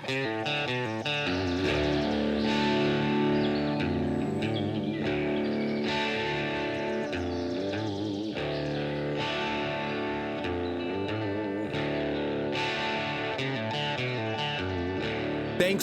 Thanks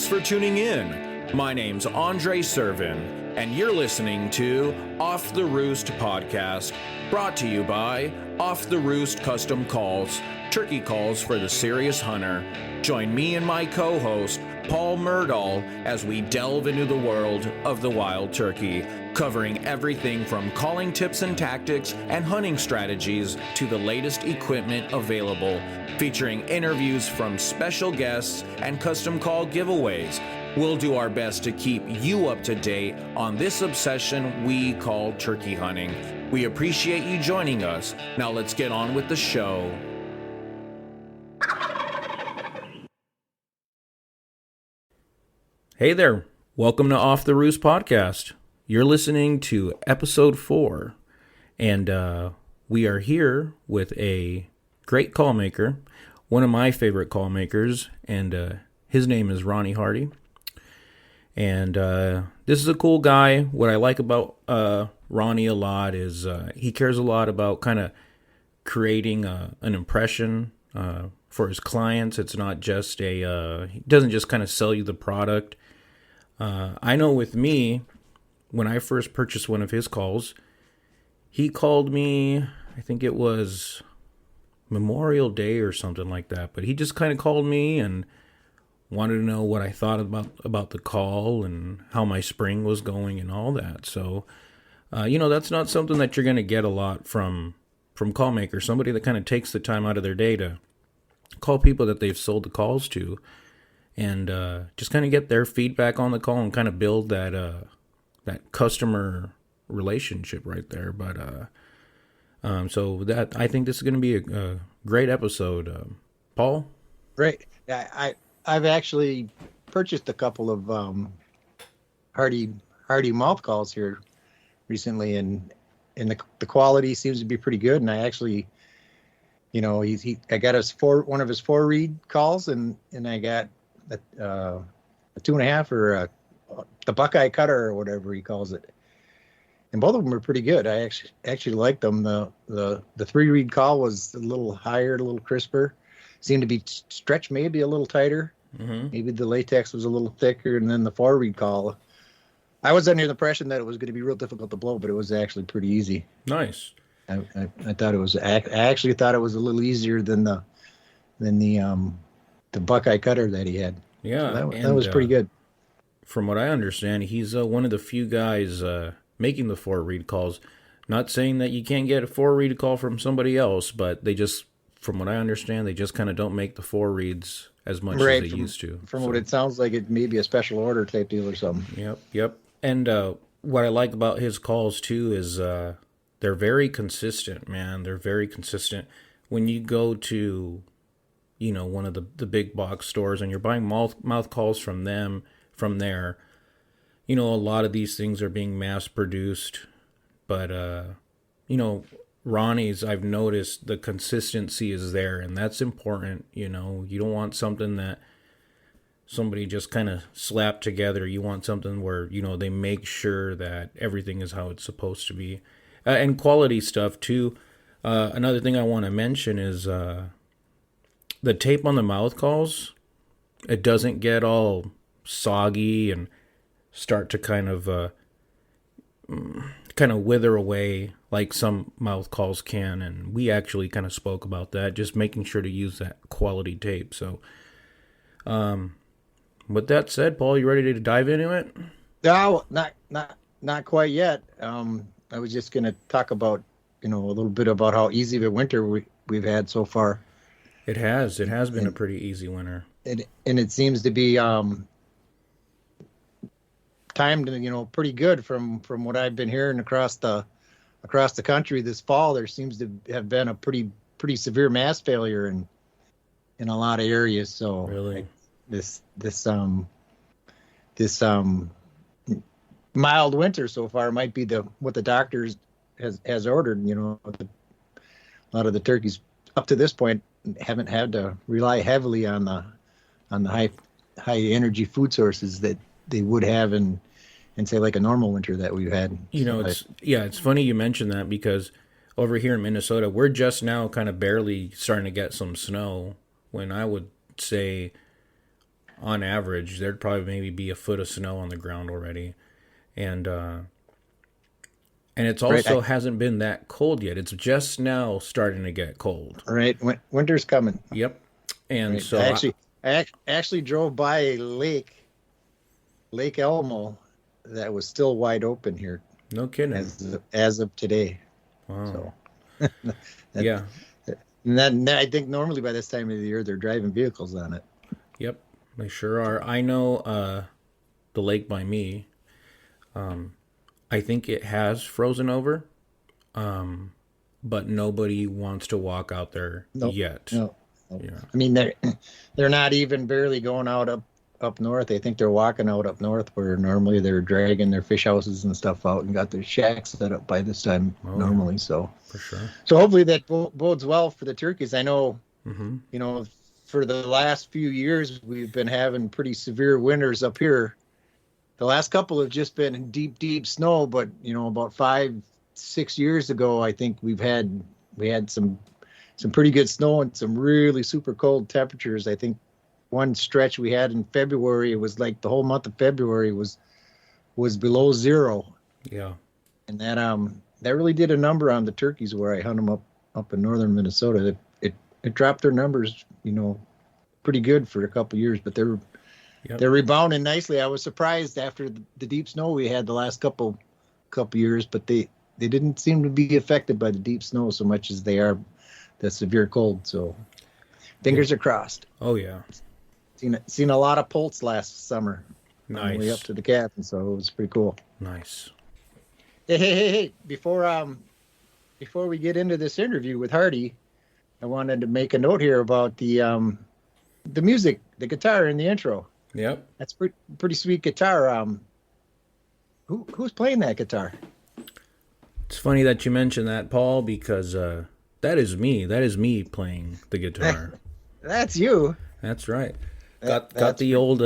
for tuning in. My name's Andre Servin, and you're listening to Off the Roost Podcast, brought to you by Off the Roost Custom Calls, turkey calls for the serious hunter. Join me and my co-host, Paul Murdahl, as we delve into the world of the wild turkey, covering everything from calling tips and tactics and hunting strategies to the latest equipment available, featuring interviews from special guests and custom call giveaways. We'll do our best to keep you up to date on this obsession we call turkey hunting. We appreciate you joining us. Now let's get on with the show. Hey there. Welcome to Off the Roost Podcast. You're listening to Ep.4, and we are here with a great call maker, one of my favorite call makers, and his name is Ronnie Hardy. And this is a cool guy. What I like about Ronnie a lot is he cares a lot about kind of creating an impression for his clients. It's not just he doesn't just kind of sell you the product. I know with me, when I first purchased one of his calls, he called me, I think it was Memorial Day or something like that, but he just kind of called me and wanted to know what I thought about the call and how my spring was going and all that. So, that's not something that you're going to get a lot from call makers, somebody that kind of takes the time out of their day to call people that they've sold the calls to and just kind of get their feedback on the call and kind of build that customer relationship right there. But so that I think this is going to be a great episode. Paul? Great. Yeah, I've actually purchased a couple of Hardy mouth calls here recently, and the quality seems to be pretty good. And I actually, I got one of his 4-reed calls, and I got a 2.5 or the Buckeye Cutter or whatever he calls it. And both of them are pretty good. I actually liked them. The 3-reed call was a little higher, a little crisper. Seemed to be stretched maybe a little tighter. Mm-hmm. Maybe the latex was a little thicker. And then the 4-reed call, I was under the impression that it was going to be real difficult to blow, but it was actually pretty easy. Nice. I thought it was. I actually thought it was a little easier than the Buckeye Cutter that he had. Yeah, so that was pretty good. From what I understand, he's one of the few guys making the 4-reed calls. Not saying that you can't get a 4-reed call from somebody else, but they just, from what I understand, they just kind of don't make the 4-reeds as much as they used to. From what it sounds like, it may be a special order type deal or something. Yep. And what I like about his calls, too, is they're very consistent, man. They're very consistent. When you go to, one of the big box stores and you're buying mouth calls from there, a lot of these things are being mass produced, but, Ronnie's, I've noticed the consistency is there, and that's important. You don't want something that somebody just kind of slapped together. You want something where, they make sure that everything is how it's supposed to be. And quality stuff, too. Another thing I want to mention is the tape on the mouth calls. It doesn't get all soggy and start to kind of wither away like some mouth calls can, and we actually kind of spoke about that, just making sure to use that quality tape. So with that said, Paul, you ready to dive into it? No, not quite yet. I was just going to talk about a little bit about how easy of a winter we've had so far. It has been a pretty easy winter, and it seems to be timed, pretty good from what I've been hearing across the country this fall. There seems to have been a pretty severe mass failure in a lot of areas. So really, this mild winter so far might be what the doctors has ordered. A lot of the turkeys up to this point haven't had to rely heavily on the high energy food sources that they would have in say like a normal winter that we've had. So It's funny you mentioned that because over here in Minnesota, we're just now kind of barely starting to get some snow. When I would say, on average, there'd probably maybe be a foot of snow on the ground already, and it's right, also hasn't been that cold yet. It's just now starting to get cold. right, winter's coming. Yep, and Right. so I actually drove by a Lake Elmo, that was still wide open here no kidding. as of today. Wow. So that, Yeah. and then I think normally by this time of the year they're driving vehicles on it. Yep. They sure are. I know the lake by me. I think it has frozen over, but nobody wants to walk out there No, yet. no, no. Yeah. I mean they're not even barely going out up north. I think they're walking out up north where normally they're dragging their fish houses and stuff out and got their shacks set up by this time Oh, normally. yeah, So for sure. so hopefully that bodes well for the turkeys. I know, Mm-hmm. for the last few years we've been having pretty severe winters up here. The last couple have just been deep, deep snow, but about 5, 6 years ago, I think we had some pretty good snow and some really super cold temperatures. I think one stretch we had in February, it was like the whole month of February was below zero, Yeah. and that really did a number on the turkeys where I hunt them up in northern Minnesota. It dropped their numbers, pretty good for a couple of years, but they're Yep. they're rebounding nicely. I was surprised after the deep snow we had the last couple years, but they didn't seem to be affected by the deep snow so much as they are the severe cold. So fingers are crossed. Oh yeah. Seen a lot of poults last summer on the way Nice. up to the cabin, so it was pretty cool. Nice. Hey! Before we get into this interview with Hardy, I wanted to make a note here about the music, the guitar in the intro. Yep. That's pretty sweet guitar. Who's playing that guitar? It's funny that you mentioned that, Paul, because that is me. That is me playing the guitar. That's you. That's right. That's Got the old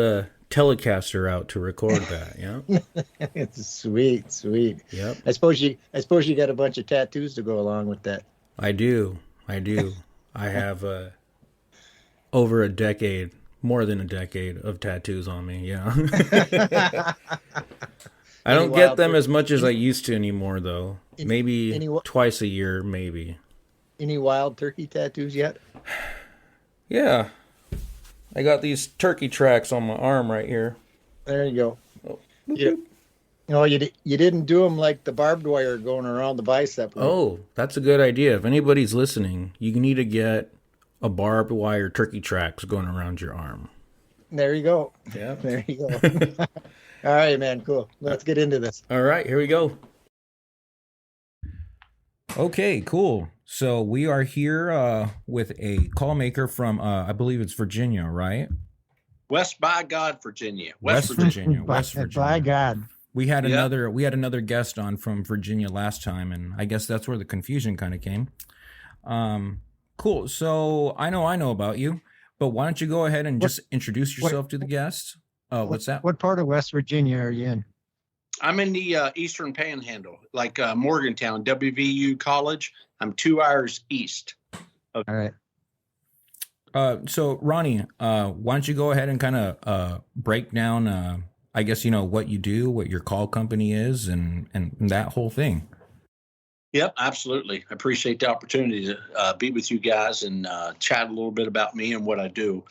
Telecaster out to record that. Yeah. It's sweet. Yep. I suppose you got a bunch of tattoos to go along with that. I do. I have over a decade, more than a decade of tattoos on me. Yeah. I don't get them as much as I used to anymore, though. Maybe twice a year, maybe. Any wild turkey tattoos yet? Yeah. I got these turkey tracks on my arm right here. There you go. Oh. Yeah. You didn't do them like the barbed wire going around the bicep. Right? Oh, that's a good idea. If anybody's listening, you need to get a barbed wire turkey tracks going around your arm. There you go. Yeah. There you go. All right, man. Cool. Let's get into this. All right, here we go. Okay, cool. So we are here with a call maker from, I believe it's Virginia, right? West by God, Virginia. West Virginia. By God. We had another guest on from Virginia last time, and I guess that's where the confusion kind of came. Cool. So I know about you, but why don't you go ahead and just introduce yourself to the guests? What's that? What part of West Virginia are you in? I'm in the Eastern Panhandle, like Morgantown, WVU College. I'm 2 hours east. All right. So Ronnie, why don't you go ahead and kind of break down, I guess, what you do, what your call company is, and that whole thing. Yep, absolutely. I appreciate the opportunity to be with you guys and chat a little bit about me and what I do.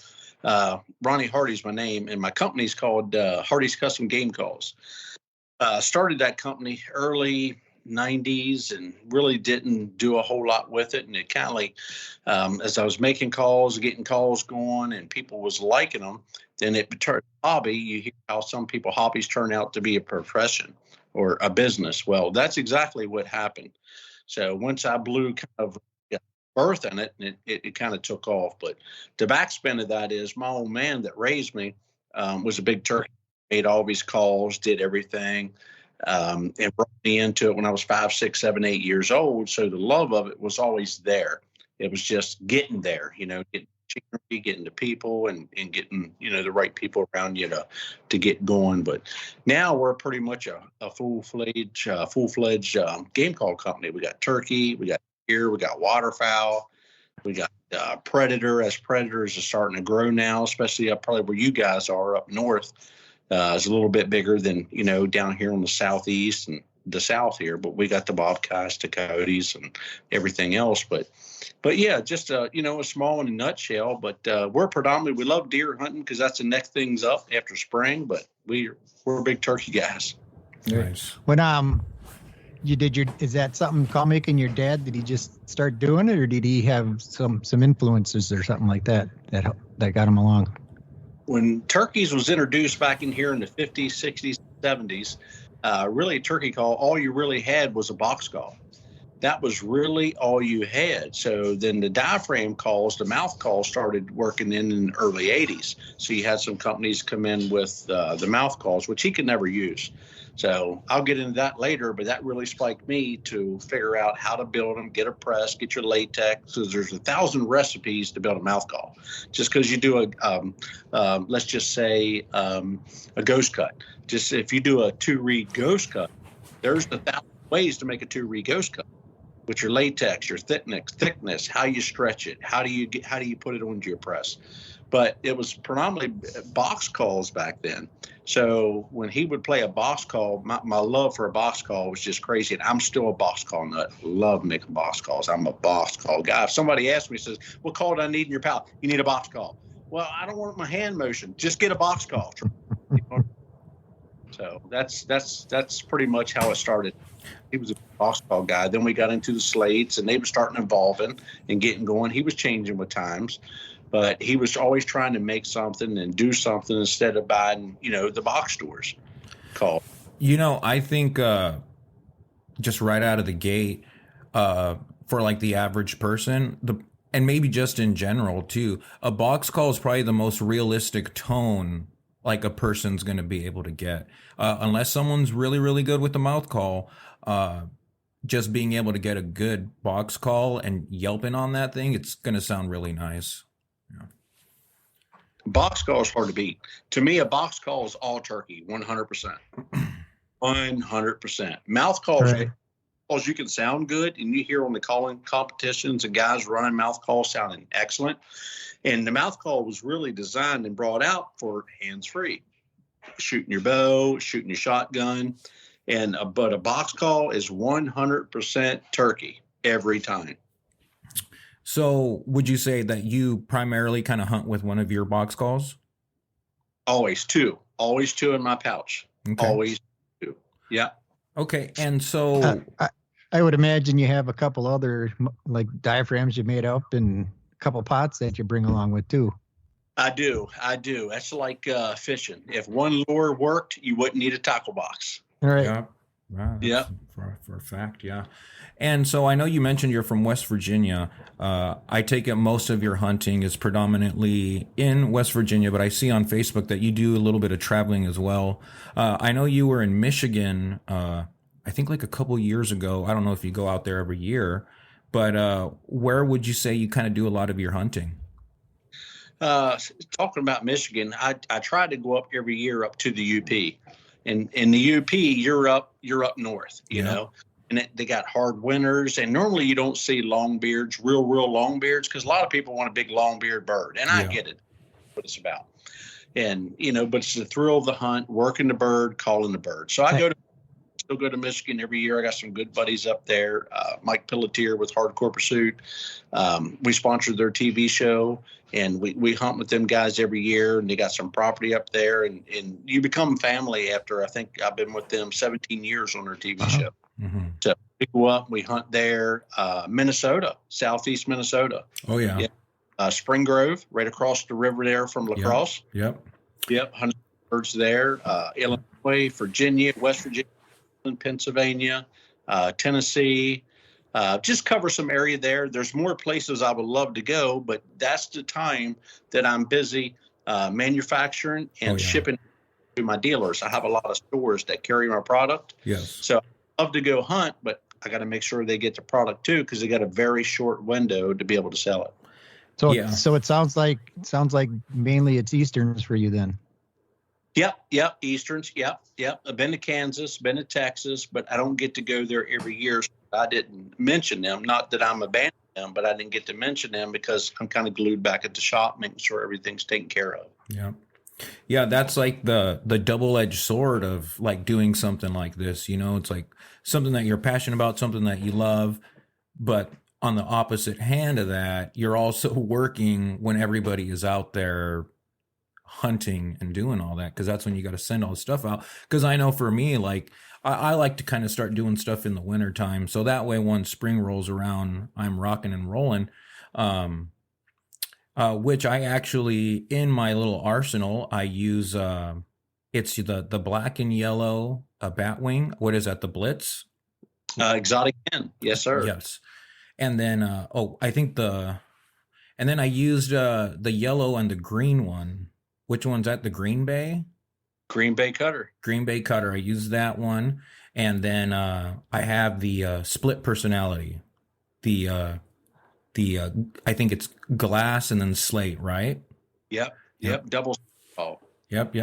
Ronnie Hardy's my name, and my company's called Hardy's Custom Game Calls. Started that company early 90s and really didn't do a whole lot with it. And it kind of like, as I was making calls, getting calls going, and people was liking them, then it turned a hobby. You hear how some people hobbies turn out to be a profession or a business. Well, that's exactly what happened. So once I blew kind of birth in it, and it kind of took off. But the backspin of that is my old man that raised me was a big turkey, made all these calls, did everything, and brought me into it when I was 5, 6, 7, 8 years old. So the love of it was always there. It was just getting there, getting machinery, getting the people, and getting the right people around you to get going. But now we're pretty much a full-fledged game call company. We got turkey, we got deer, we got waterfowl, we got predator. As predators are starting to grow now, especially up probably where you guys are up north. It's a little bit bigger than down here in the southeast and the south here, but we got the bobcats, the coyotes, and everything else. But yeah, just a small in a nutshell. But we love deer hunting because that's the next things up after spring. But we're big turkey guys. Nice. When is that something call making your dad? Did he just start doing it, or did he have some influences or something like that got him along? When turkeys was introduced back in here in the 50s, 60s, 70s, really turkey call, all you really had was a box call. That was really all you had. So then the diaphragm calls, the mouth calls started working in the early 80s. So you had some companies come in with the mouth calls, which he could never use. So I'll get into that later, but that really spiked me to figure out how to build them, get a press, get your latex. So there's 1,000 recipes to build a mouth call. Just because you do let's just say a ghost cut. Just if you do a 2-reed ghost cut, there's 1,000 ways to make a 2-reed ghost cut. With your latex, your thickness, how you stretch it, how do you put it onto your press. But it was predominantly box calls back then. So when he would play a box call, my love for a box call was just crazy. And I'm still a box call nut. Love making box calls. I'm a box call guy. If somebody asks me, says, what call do I need in your pallet? You need a box call. Well, I don't want my hand motion. Just get a box call. So that's pretty much how it started. He was a box call guy. Then we got into the slates, and they were starting evolving and getting going. He was changing with times, but he was always trying to make something and do something instead of buying, the box stores call. I think just right out of the gate, for like the average person, and maybe just in general too, a box call is probably the most realistic tone like a person's going to be able to get, unless someone's really, really good with the mouth call. Just being able to get a good box call and yelping on that thing, it's going to sound really nice. Yeah. Box call is hard to beat. To me, a box call is all turkey, 100%. 100%. Mouth calls, Right. You can sound good, and you hear on the calling competitions and guys running mouth calls sounding excellent. And the mouth call was really designed and brought out for hands-free, shooting your bow, shooting your shotgun. But a box call is 100% turkey every time. So would you say that you primarily kind of hunt with one of your box calls? Always two in my pouch. Okay. Always two. Yeah. Okay. And so I would imagine you have a couple other like diaphragms you made up and a couple pots that you bring along with too. I do. That's like fishing. If one lure worked, you wouldn't need a tackle box. All right. yeah, wow, that's Yeah. for a fact. Yeah. And so I know you mentioned you're from West Virginia. I take it most of your hunting is predominantly in West Virginia, but I see on Facebook that you do a little bit of traveling as well. I know you were in Michigan, I think like a couple years ago. I don't know if you go out there every year, but where would you say you kind of do a lot of your hunting? Talking about Michigan, I try to go up every year up to the UP. And in the UP, you're up north, you know, and they got hard winters. And normally you don't see longbeards, real longbeards, because a lot of people want a big longbeard bird. And I get it, what it's about. And, but it's the thrill of the hunt, working the bird, calling the bird. So I still go to Michigan every year. I got some good buddies up there. Mike Pelletier with Hardcore Pursuit. We sponsored their TV show. And we hunt with them guys every year, and they got some property up there, and you become family after, I think I've been with them 17 years on their TV show. Mm-hmm. So we go up, we hunt there, Minnesota, southeast Minnesota. Oh, yeah. Spring Grove, right across the river there from La Crosse. Yep. Hunting birds there. Illinois, Virginia, West Virginia, Pennsylvania, Tennessee. Just cover some area there. There's more places I would love to go, but that's the time that I'm busy manufacturing and shipping to my dealers. I have a lot of stores that carry my product. Yes. So I love to go hunt, but I got to make sure they get the product too, because they got a very short window to be able to sell it. So Yeah. so it sounds like mainly it's Easterns for you then. Yep. Easterns. Yep. I've been to Kansas, been to Texas, but I don't get to go there every year. So I didn't mention them. Not that I'm abandoning them, but I didn't get to mention them because I'm kind of glued back at the shop, making sure everything's taken care of. Yeah. Yeah, that's like the double-edged sword of like doing something like this, it's like something that you're passionate about, something that you love, but on the opposite hand of that, you're also working when everybody is out there hunting and doing all that, because that's when you got to send all the stuff out. Because I know for me, like I like to kind of start doing stuff in the wintertime, so that way when spring rolls around, I'm rocking and rolling. Which I actually, in my little arsenal, I use, it's the black and yellow Batwing. What is that? The Blitz? Exotic 10. Yes, sir. Yes. And then, and then I used the yellow and the green one. Which one's that? The Green Bay? Green Bay Cutter. Green Bay Cutter. I used that one. And then I have the split personality. The I think it's glass and then slate, right? Yep. Double. Oh. Yep.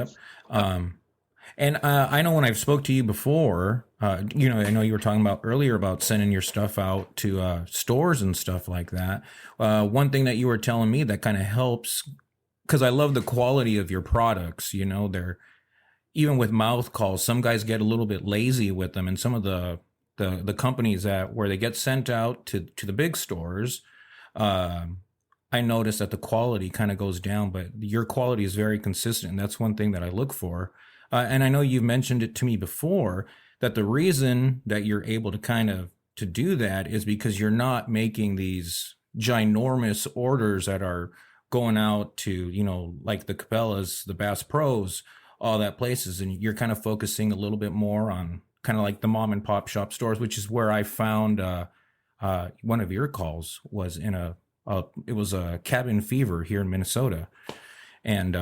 And I know when I've spoke to you before, I know you were talking about earlier about sending your stuff out to stores and stuff like that. One thing that you were telling me that kind of helps, because I love the quality of your products. They're, even with mouth calls, some guys get a little bit lazy with them, and some of the companies where they get sent out to the big stores, I noticed that the quality kind of goes down, but your quality is very consistent. And that's one thing that I look for. And I know you've mentioned it to me before, that the reason that you're able to kind of to do that is because you're not making these ginormous orders that are going out to, like the Cabela's, the Bass Pros, all that places. And you're kind of focusing a little bit more on kind of like the mom and pop shop stores, which is where I found one of your calls was in it was a Cabin Fever here in Minnesota. And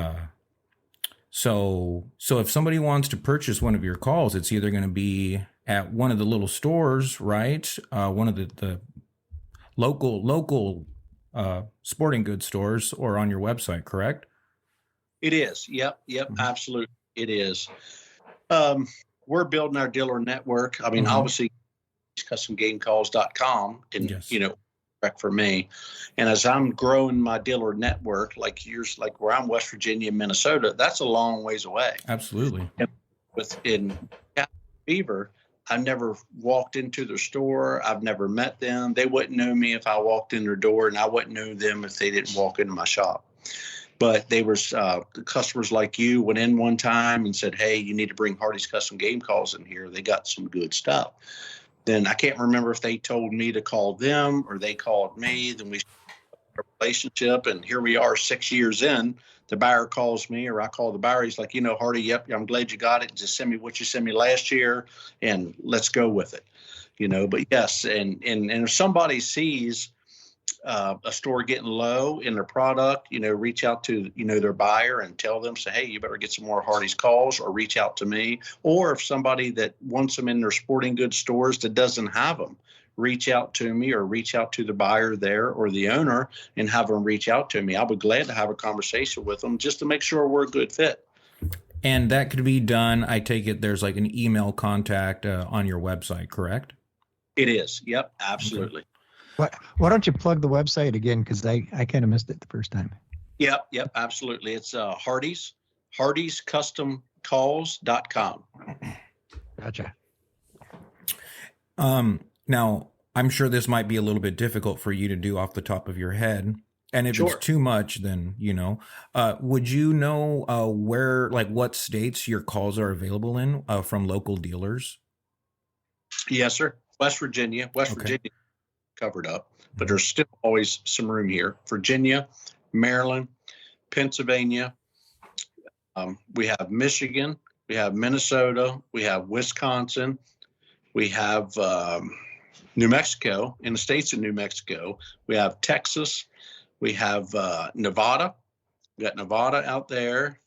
so if somebody wants to purchase one of your calls, it's either going to be at one of the little stores, right? One of the local sporting goods stores, or on your website, correct? It is. Yep. Mm-hmm. Absolutely. It is. We're building our dealer network. I mean, Mm-hmm. obviously, customgamecalls.com and, Yes. direct for me. And as I'm growing my dealer network, like where I'm West Virginia, Minnesota, that's a long ways away. Absolutely. And in Beaver, I never walked into their store. I've never met them. They wouldn't know me if I walked in their door, and I wouldn't know them if they didn't walk into my shop. But they were customers like you went in one time and said, "Hey, you need to bring Hardy's Custom Game Calls in here. They got some good stuff." Then I can't remember if they told me to call them or they called me. Then we started a relationship, and here we are 6 years in. The buyer calls me, or I call the buyer. He's like, Hardy, yep, I'm glad you got it. Just send me what you sent me last year, and let's go with it. But yes, and if somebody sees a store getting low in their product, reach out to, their buyer and tell them, say, hey, you better get some more Hardy's calls, or reach out to me. Or if somebody that wants them in their sporting goods stores that doesn't have them, reach out to me, or reach out to the buyer there or the owner and have them reach out to me. I'll be glad to have a conversation with them just to make sure we're a good fit. And that could be done. I take it there's like an email contact on your website, correct? It is. Yep, absolutely. Okay. Why don't you plug the website again? Because I kind of missed it the first time. Yep, absolutely. It's Hardy'sCustomCalls.com. Gotcha. Now, I'm sure this might be a little bit difficult for you to do off the top of your head. And if it's too much, then, would you know where, like what states your calls are available in from local dealers? Yes, sir. West Virginia covered up, but there's still always some room here. Virginia, Maryland, Pennsylvania. We have Michigan, we have Minnesota, we have Wisconsin, we have New Mexico, in the states of New Mexico. We have Texas, we have Nevada. We got Nevada out there,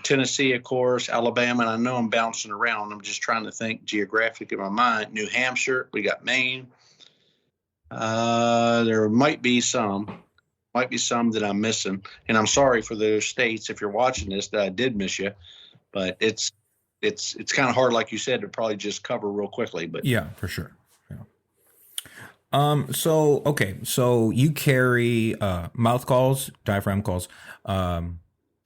Tennessee, of course, Alabama, and I know I'm bouncing around. I'm just trying to think geographically in my mind. New Hampshire, we got Maine. There might be some Might be some that I'm missing, and I'm sorry for those states if you're watching this that I did miss you, but it's kind of hard, like you said, to probably just cover real quickly. But Yeah, for sure. Yeah. So you carry mouth calls, diaphragm calls,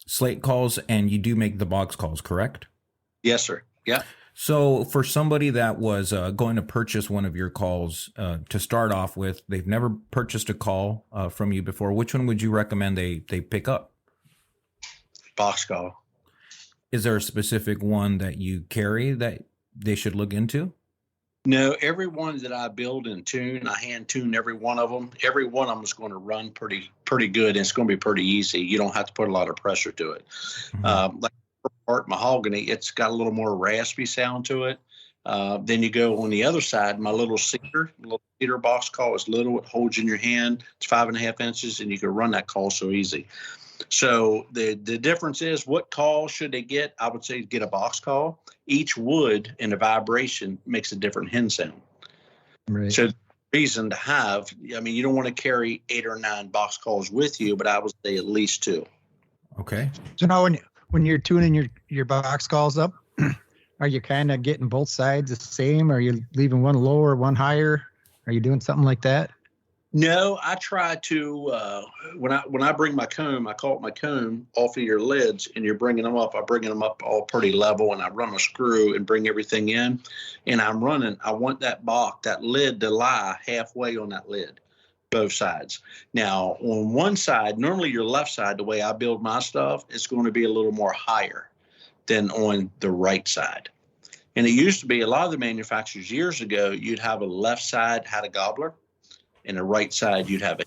slate calls, and you do make the box calls, correct? yes, sir. Yeah. So for somebody that was going to purchase one of your calls to start off with, they've never purchased a call from you before. Which one would you recommend they pick up? Box call. Is there a specific one that you carry that they should look into? No, every one that I build and tune, I hand tune every one of them. Every one of them is going to run pretty good, and it's going to be pretty easy. You don't have to put a lot of pressure to it. Like art mahogany, it's got a little more raspy sound to it. Then you go on the other side, my little cedar box call is little. It holds in your hand. It's 5.5 inches, and you can run that call so easy. So the difference is, what call should they get? I would say get a box call. Each wood and the vibration makes a different hen sound. Right. So the reason to have, I mean, you don't want to carry 8 or 9 box calls with you, but I would say at least 2. Okay. So now when you're tuning your box calls up, are you kind of getting both sides the same? Are you leaving one lower, one higher? Are you doing something like that? No, I try to when I bring my comb, I call it my comb, off of your lids, and you're bringing them up. I bring them up all pretty level, and I run a screw and bring everything in, and I want that lid to lie halfway on that lid, both sides. Now, on one side, normally your left side, the way I build my stuff, is going to be a little more higher than on the right side. And it used to be, a lot of the manufacturers years ago, you'd have a left side had a gobbler, and the right side you'd have it,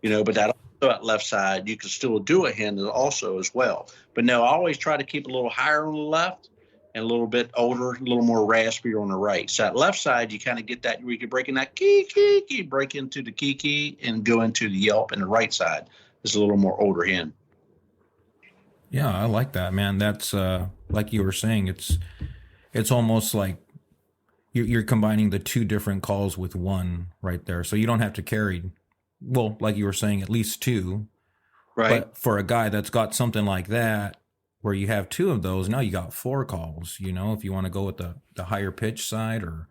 but that left side you can still do a hen also as well. But no, I always try to keep a little higher on the left and a little bit older, a little more raspier on the right. So that left side, you kind of get that where you can break in that key, break into the key and go into the yelp, and the right side is a little more older hen. Yeah, I like that, man. That's like you were saying, it's almost like you're combining the 2 different calls with one right there. So you don't have to carry, well, like you were saying, at least 2. Right. But for a guy that's got something like that, where you have 2 of those, now you got 4 calls, if you want to go with the higher pitch side or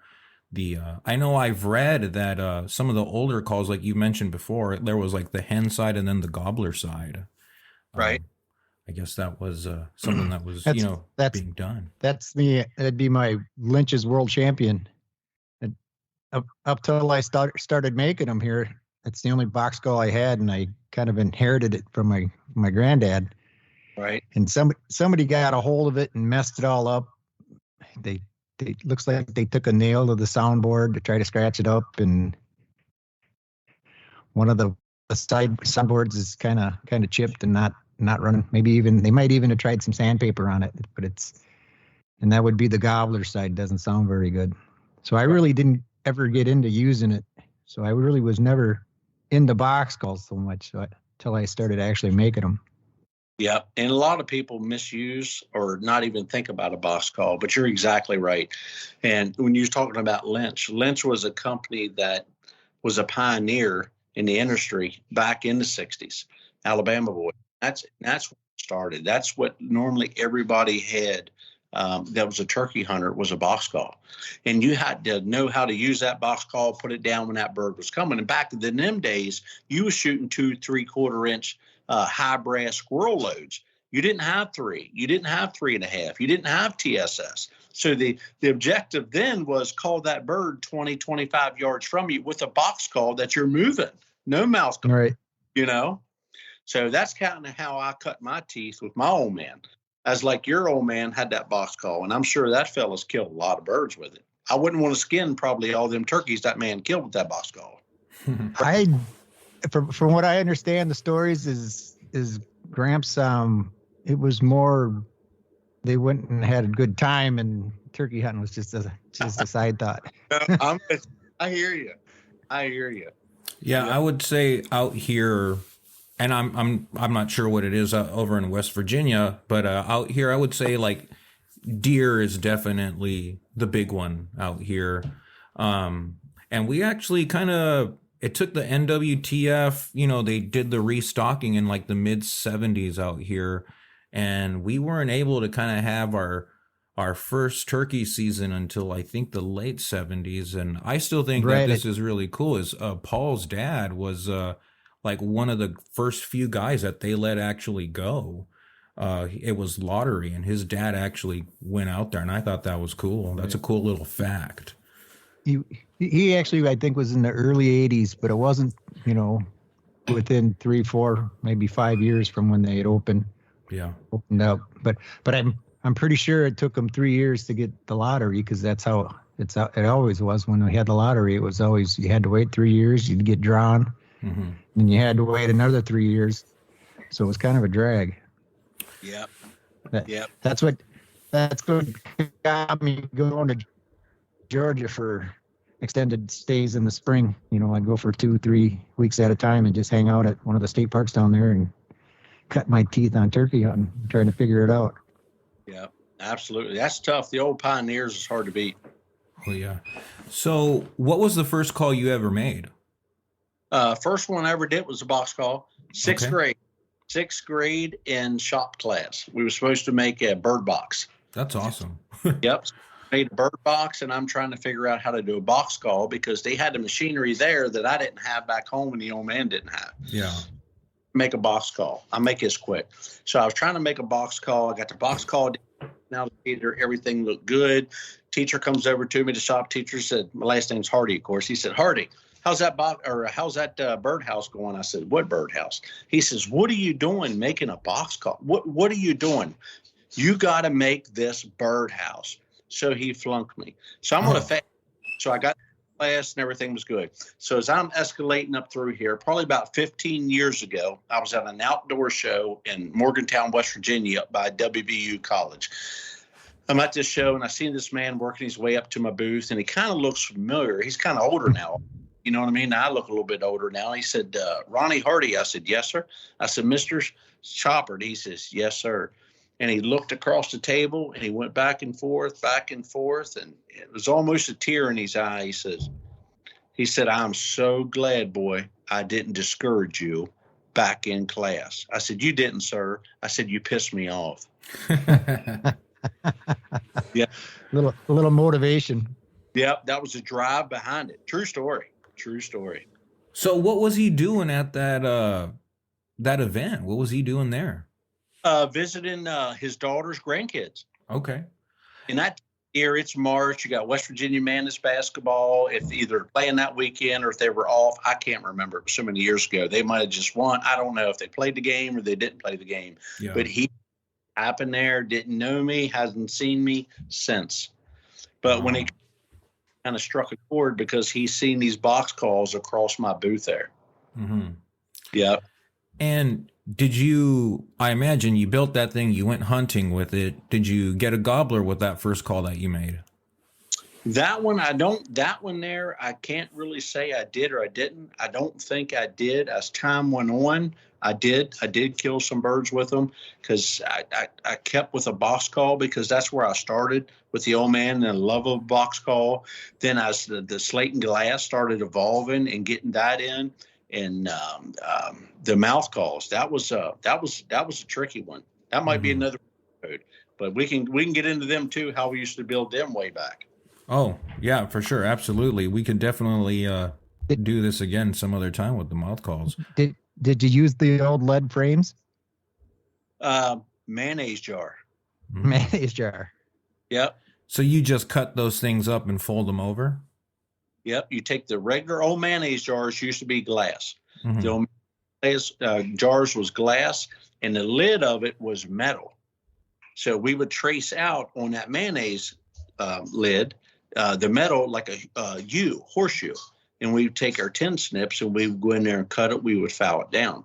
the, I know I've read that some of the older calls, like you mentioned before, there was like the hen side and then the gobbler side. Right. I guess that was something that was, that's being done. That's me. That'd be my Lynch's world champion. And up till I started making them here, that's the only box call I had, and I kind of inherited it from my granddad. Right. And somebody got a hold of it and messed it all up. They looks like they took a nail to the soundboard to try to scratch it up, and one of the soundboards is kind of chipped and not running. They might even have tried some sandpaper on it, but and that would be the gobbler side. Doesn't sound very good. So I really didn't ever get into using it. So I really was never into box calls so much until I started actually making them. Yeah, and a lot of people misuse or not even think about a box call, but you're exactly right. And when you're talking about Lynch was a company that was a pioneer in the industry back in the 60s, Alabama boy. That's what started. That's what normally everybody had that was a turkey hunter was a box call. And you had to know how to use that box call, put it down when that bird was coming. And back in them days, you were shooting 2 3/4 inch high brass squirrel loads. You didn't have 3. You didn't have 3.5. You didn't have TSS. So the objective then was call that bird 20, 25 yards from you with a box call that you're moving. No mouth call, right. So that's kind of how I cut my teeth with my old man. As like your old man had that box call, and I'm sure that fella's killed a lot of birds with it. I wouldn't want to skin probably all them turkeys that man killed with that box call. From what I understand, the stories is Gramps. It was more they went and had a good time, and turkey hunting was just a side thought. I hear you. Yeah, I would say out here, and I'm not sure what it is over in West Virginia, but out here I would say like deer is definitely the big one out here, and we actually kind of it took the NWTF, they did the restocking in like the mid 70s out here, and we weren't able to kind of have our first turkey season until I think the late 70s. And I still think that Right. this is really cool. Is Paul's dad was like one of the first few guys that they let actually go. It was lottery, and his dad actually went out there, and I thought that was cool. That's a cool little fact. He actually, I think, was in the early 80s, but it wasn't, within 3, 4, maybe 5 years from when they had opened up. But I'm pretty sure it took them 3 years to get the lottery, because that's how it always was when we had the lottery. It was always, you had to wait 3 years, you'd get drawn, and you had to wait another 3 years. So it was kind of a drag. Yep. That's what got me going to Georgia for extended stays in the spring. I'd go for 2-3 weeks at a time and just hang out at one of the state parks down there and cut my teeth on turkey hunting, trying to figure it out. Yeah, absolutely. That's tough. The old pioneers is hard to beat. Oh yeah. So what was the first call you ever made? First one I ever did was a box call, sixth grade in shop class. We were supposed to make a bird box. That's awesome. Yep. Made a bird box, and I'm trying to figure out how to do a box call because they had the machinery there that I didn't have back home and the old man didn't have. Yeah. Make a box call. I'll make this quick. So I was trying to make a box call. I got the box call now. Everything looked good. Teacher comes over to me. The shop teacher said, my last name's Hardy, of course. He said, Hardy, how's that birdhouse going? I said, what birdhouse? He says, what are you doing making a box call? What are you doing? You got to make this birdhouse. So he flunked me. So I'm going to fail. So I got class and everything was good. So as I'm escalating up through here, probably about 15 years ago, I was at an outdoor show in Morgantown, West Virginia, up by WVU College. I'm at this show and I seen this man working his way up to my booth, and he kind of looks familiar. He's kind of older now. You know what I mean? I look a little bit older now. He said, Ronnie Hardy. I said, yes, sir. I said, Mr. Chopper. He says, yes, sir. And he looked across the table and he went back and forth. And it was almost a tear in his eye. He said, I'm so glad, boy, I didn't discourage you back in class. I said, you didn't, sir. I said, you pissed me off. Yeah. A little motivation. Yep. That was a drive behind it. True story. So what was he doing at that event? What was he doing there? Visiting his daughter's grandkids. Okay. In that year, it's March. You got West Virginia Madness basketball. If either playing that weekend or if they were off, I can't remember. It was so many years ago. They might have just won. I don't know if they played the game or they didn't play the game. Yeah. But he happened there, didn't know me, hasn't seen me since. But when he kind of struck a chord because he's seen these box calls across my booth there. Mm-hmm. Yeah. And I imagine you built that thing, you went hunting with it. Did you get a gobbler with that first call that you made? That one, there, I can't really say I did or I didn't. I don't think I did. As time went on, I did kill some birds with them because I kept with a box call because that's where I started with the old man and the love of box call. Then as the slate and glass started evolving and getting that in, and the mouth calls, that was a tricky one. That might be another code, but we can get into them too. How we used to build them way back. Oh yeah, for sure, absolutely. We could definitely do this again some other time with the mouth calls. Did you use the old lead frames? Mayonnaise jar. Mayonnaise jar. Yep. So you just cut those things up and fold them over? Yep. You take the regular old mayonnaise jars, used to be glass. Mm-hmm. The old mayonnaise jars was glass, and the lid of it was metal. So we would trace out on that mayonnaise lid the metal like a horseshoe. And we would take our tin snips and we would go in there and cut it. We would file it down.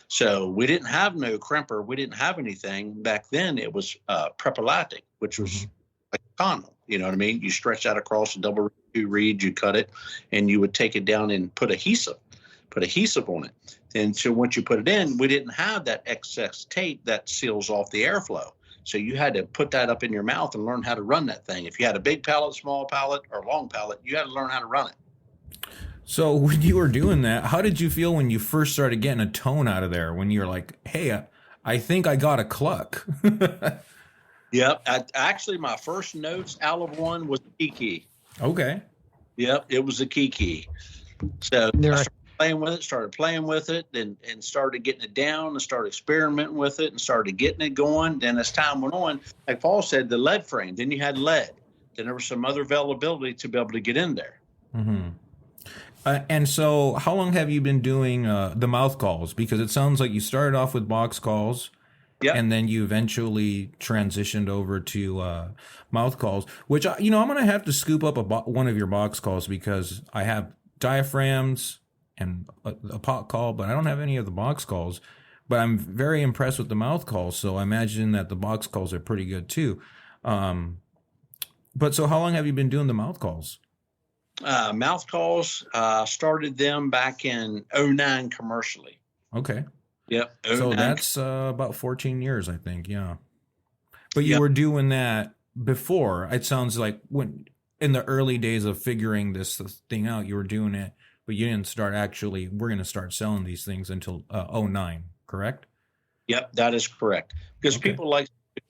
So we didn't have no crimper. We didn't have anything. Back then it was prepolatic, which was like a condom. You know what I mean? You stretch out across a double reed, you cut it, and you would take it down and put adhesive on it. And so once you put it in, we didn't have that excess tape that seals off the airflow. So you had to put that up in your mouth and learn how to run that thing. If you had a big pallet, small pallet, or long pallet, you had to learn how to run it. So when you were doing that, how did you feel when you first started getting a tone out of there? When you're like, "Hey, I think I got a cluck." Yep. Actually, my first notes out of one was a kiki. Okay. Yep, it was a kiki. So There I are started playing with it, and started getting it down, and started experimenting with it, and started getting it going. Then as time went on, like Paul said, the lead frame. Then you had lead. Then there was some other availability to be able to get in there. Mm-hmm. And so, how long have you been doing the mouth calls? Because it sounds like you started off with box calls, Yep. and then you eventually transitioned over to mouth calls. Which I'm going to have to scoop up one of your box calls because I have diaphragms and a pot call, but I don't have any of the box calls. But I'm very impressed with the mouth calls, so I imagine that the box calls are pretty good too. But so, how long have you been doing the mouth calls? Mouth calls, started them back in '09 commercially. Okay. Yep. So 09. that's about 14 years, I think. Yeah. But you Yep. were doing that before. It sounds like when in the early days of figuring this thing out, you were doing it, but you didn't start actually, we're going to start selling these things until '09, correct? Yep, that is correct. Because Okay. people like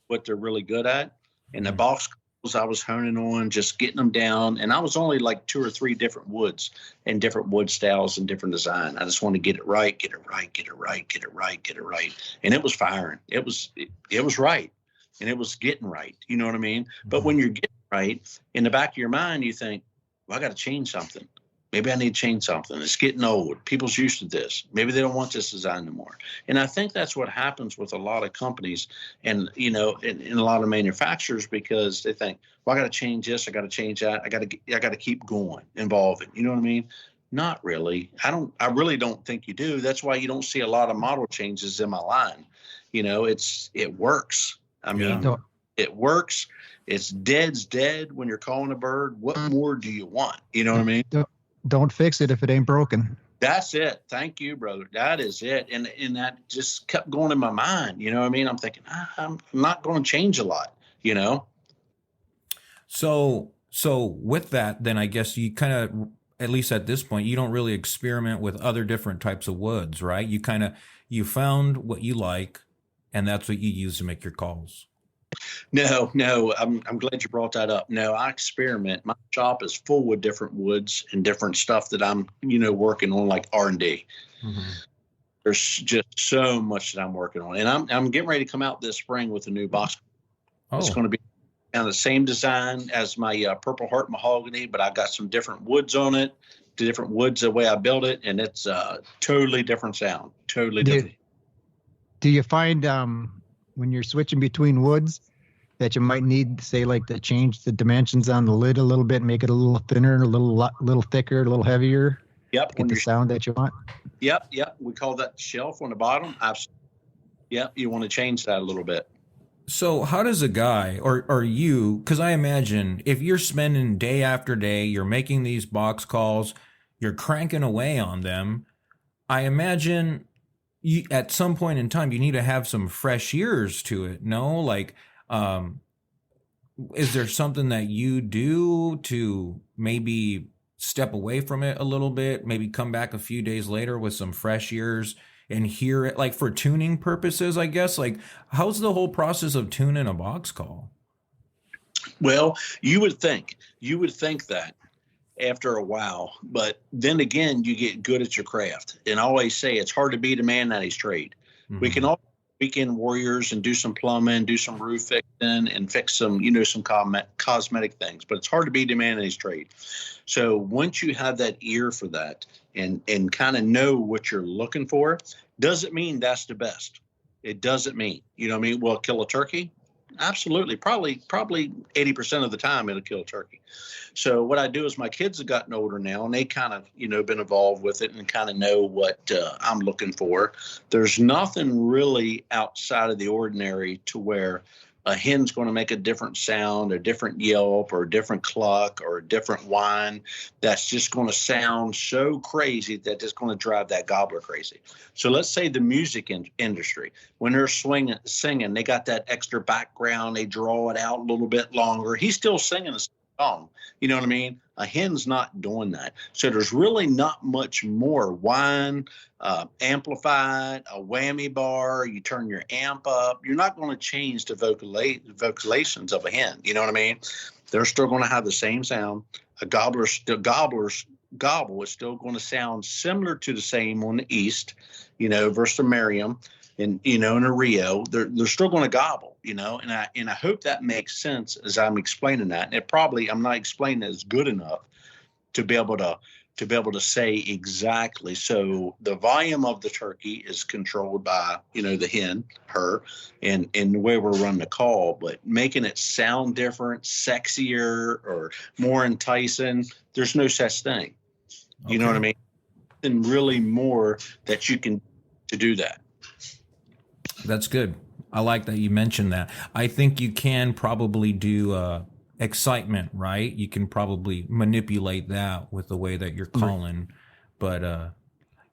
what they're really good at. And the Mhm. box calls I was honing on, just getting them down. And I was only like 2 or 3 different woods and different wood styles and different design. I just want to get it right, get it right, get it right, get it right, get it right. And it was firing. It was right. And it was getting right. You know what I mean? But when you're getting right, in the back of your mind, you think, well, I got to change something. Maybe I need to change something. It's getting old. People's used to this. Maybe they don't want this design anymore. And I think that's what happens with a lot of companies and, and a lot of manufacturers because they think, well, I got to change this. I got to change that. I got to keep going, evolving. You know what I mean? Not really. I really don't think you do. That's why you don't see a lot of model changes in my line. It works. I Yeah. mean, it works. It's dead's dead when you're calling a bird. What more do you want? You know what I mean? don't fix it if it ain't broken. That's it. Thank you, brother. That is it. And that just kept going in my mind. You know what I mean? I'm thinking, I'm not going to change a lot, you know? So with that, then I guess you kind of, at least at this point, you don't really experiment with other different types of woods, right? You found what you like, and that's what you use to make your calls. No. I'm glad you brought that up. No, I experiment. My shop is full with different woods and different stuff that I'm, working on, like R&D. Mm-hmm. There's just so much that I'm working on, and I'm getting ready to come out this spring with a new box. Oh. It's going to be on the same design as my Purple Heart mahogany, but I've got some different woods on it, the different woods the way I built it, and it's a totally different sound, totally different. Do you find when you're switching between woods that you might need, say, like to change the dimensions on the lid a little bit, make it a little thinner, a little thicker, a little heavier? Yep. To get the sound that you want? Yep. We call that shelf on the bottom. Yep. You want to change that a little bit. So how does a guy or you, because I imagine if you're spending day after day, you're making these box calls, you're cranking away on them, I imagine at some point in time, you need to have some fresh ears to it. No, like, is there something that you do to maybe step away from it a little bit, maybe come back a few days later with some fresh ears and hear it, like for tuning purposes, I guess? Like, how's the whole process of tuning a box call? Well, you would think that after a while, but then again, you get good at your craft. And I always say it's hard to beat a man at his trade. Mm-hmm. We can all weekend warriors and do some plumbing, do some roof fixing, and fix some, some cosmetic things. But it's hard to beat a man at his trade. So once you have that ear for that and kind of know what you're looking for, doesn't mean that's the best. It doesn't mean, will it kill a turkey? Absolutely. Probably 80% of the time it'll kill a turkey. So what I do is my kids have gotten older now and they kind of, been involved with it and kind of know what I'm looking for. There's nothing really outside of the ordinary to where a hen's going to make a different sound, a different yelp, or a different cluck, or a different whine that's just going to sound so crazy that it's going to drive that gobbler crazy. So let's say the music industry, when they're singing, they got that extra background, they draw it out a little bit longer. He's still singing, You know what I mean? A hen's not doing that. So there's really not much more. Whine, amplified, a whammy bar, you turn your amp up. You're not going to change the vocalations of a hen. You know what I mean? They're still going to have the same sound. A gobbler's gobble is still going to sound similar to the same on the east, versus a Merriam. And in a Rio, they're still going to gobble, and I hope that makes sense as I'm explaining that. And I'm not explaining it as good enough to be able to say exactly. So the volume of the turkey is controlled by the hen, her, and the way we're running the call, but making it sound different, sexier, or more enticing. There's no such thing. You know what I mean? And really more that you can to do that. That's good. I like that you mentioned that. I think you can probably do excitement, right? You can probably manipulate that with the way that you're calling. But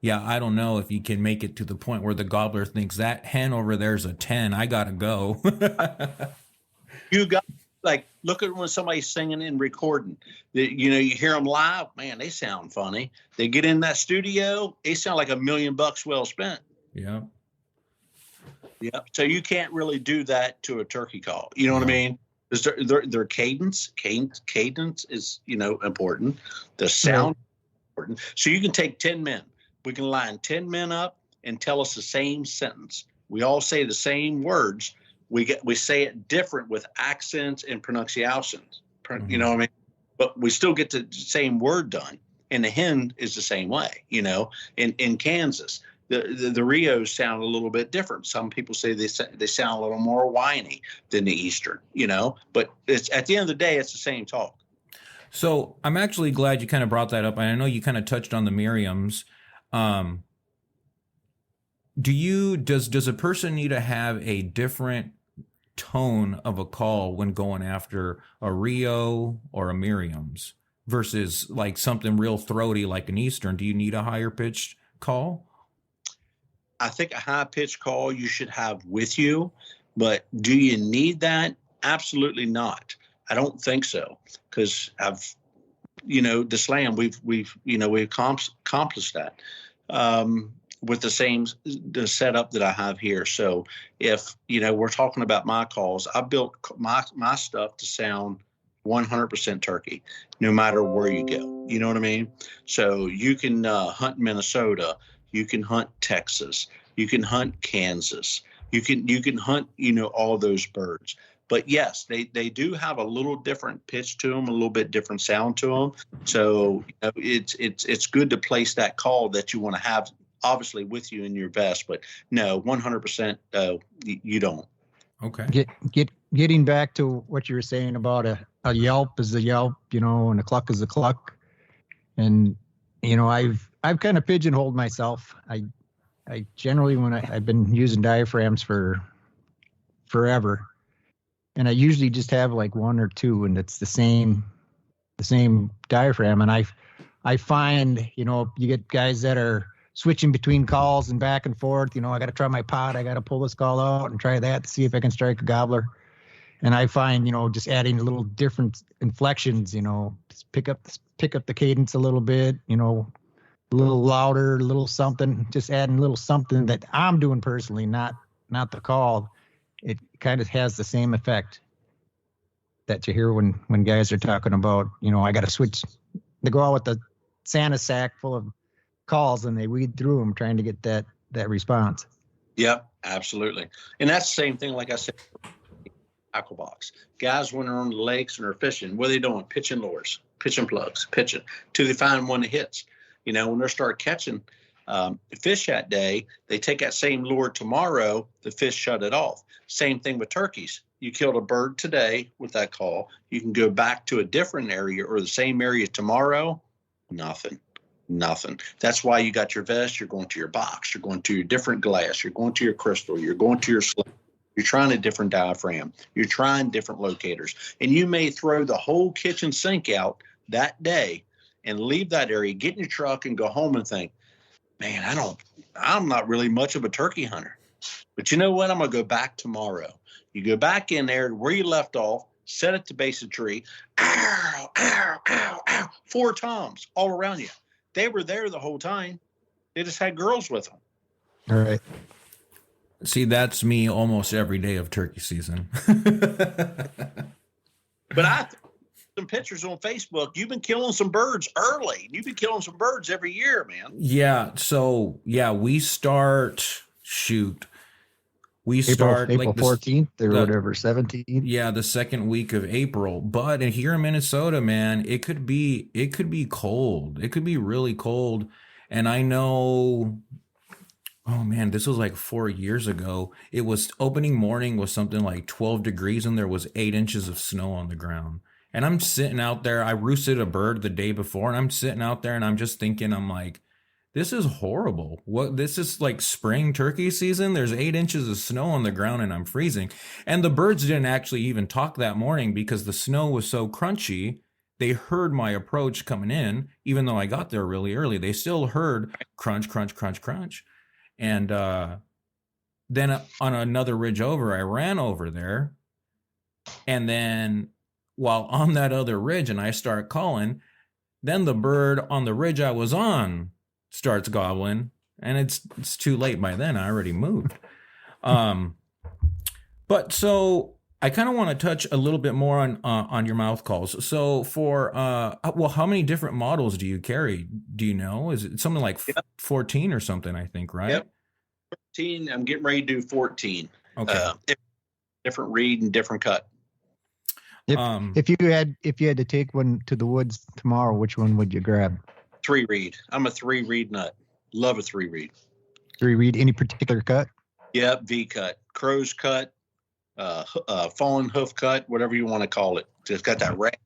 yeah, I don't know if you can make it to the point where the gobbler thinks that hen over there's a 10. I got to go. You got look at when somebody's singing and recording. You hear them live, man, they sound funny. They get in that studio, they sound like $1 million well spent. Yeah. Yeah. So you can't really do that to a turkey call. You know what I mean? Their cadence is, important. The sound is important. So you can take 10 men. We can line 10 men up and tell us the same sentence. We all say the same words. We say it different with accents and pronunciations. You know what I mean? But we still get the same word done. And the hen is the same way, in Kansas. The Rios sound a little bit different. Some people say they sound a little more whiny than the Eastern, but it's at the end of the day, it's the same talk. So I'm actually glad you kind of brought that up. And I know you kind of touched on the Merriams. Does a person need to have a different tone of a call when going after a Rio or a Merriams versus like something real throaty like an Eastern? Do you need a higher pitched call? I think a high-pitched call you should have with you, but do you need that? Absolutely not. I don't think so, because the slam we've accomplished that with the setup that I have here. So if we're talking about my calls, I built my stuff to sound 100% turkey, no matter where you go. You know what I mean? So you can hunt Minnesota. You can hunt Texas. You can hunt Kansas. You can hunt, all those birds. But yes, they do have a little different pitch to them, a little bit different sound to them. So it's good to place that call that you want to have, obviously, with you in your vest. But no, 100%, you don't. Okay. Getting back to what you were saying about a yelp is a yelp, and a cluck is a cluck. And, I've kind of pigeonholed myself. I generally, when I've been using diaphragms for forever, and I usually just have like one or two, and it's the same diaphragm. And I find, you get guys that are switching between calls and back and forth. I got to try my pot. I got to pull this call out and try that to see if I can strike a gobbler. And I find, just adding a little different inflections, just pick up the cadence a little bit, a little louder, a little something, just adding a little something that I'm doing personally, not the call. It kind of has the same effect that you hear when guys are talking about, I got to switch. They go out with the Santa sack full of calls and they weed through them trying to get that response. Yep, absolutely. And that's the same thing, like I said, tackle box. Guys, when they're on the lakes and they're fishing, what are they doing? Pitching lures, pitching plugs, pitching till they find one that hits. When they start catching fish that day, they take that same lure tomorrow, the fish shut it off. Same thing with turkeys. You killed a bird today with that call. You can go back to a different area or the same area tomorrow. Nothing. That's why you got your vest. You're going to your box. You're going to your different glass. You're going to your crystal. You're going to your slip. You're trying a different diaphragm. You're trying different locators. And you may throw the whole kitchen sink out that day and leave that area, get in your truck and go home and think, man, I'm not really much of a turkey hunter. But you know what? I'm going to go back tomorrow. You go back in there where you left off, set at the base of the tree, ow, ow, ow, ow, 4 toms all around you. They were there the whole time. They just had girls with them. All right. See, that's me almost every day of turkey season. But I some pictures on Facebook. You've been killing some birds early. You've been killing some birds every year, man. Yeah. So we start April like 14th or whatever, 17th. Yeah, the second week of April. But here in Minnesota, man, it could be cold. It could be really cold. And I know, oh man, this was like 4 years ago. It was opening morning was something like 12 degrees and there was 8 inches of snow on the ground. And I'm sitting out there. I roosted a bird the day before and I'm sitting out there and I'm just thinking, I'm like, this is horrible. This is like spring turkey season. There's 8 inches of snow on the ground and I'm freezing. And the birds didn't actually even talk that morning because the snow was so crunchy. They heard my approach coming in, even though I got there really early. They still heard crunch, crunch, crunch, crunch. And then on another ridge over, I ran over there. And then while on that other ridge and I start calling, then the bird on the ridge I was on starts gobbling. And it's too late by then. I already moved. But so I kind of want to touch a little bit more on your mouth calls. So for how many different models do you carry? Do you know? Is it something like 14 or something? I think, right? Yep. 14. I'm getting ready to do 14. Okay. Different reed and different cut. If you had to take one to the woods tomorrow, which one would you grab? 3 reed. I'm a 3 reed nut. Love a 3 reed. 3 reed. Any particular cut? Yep. V cut, crow's cut, fallen hoof cut, whatever you want to call it. It's got that rasp.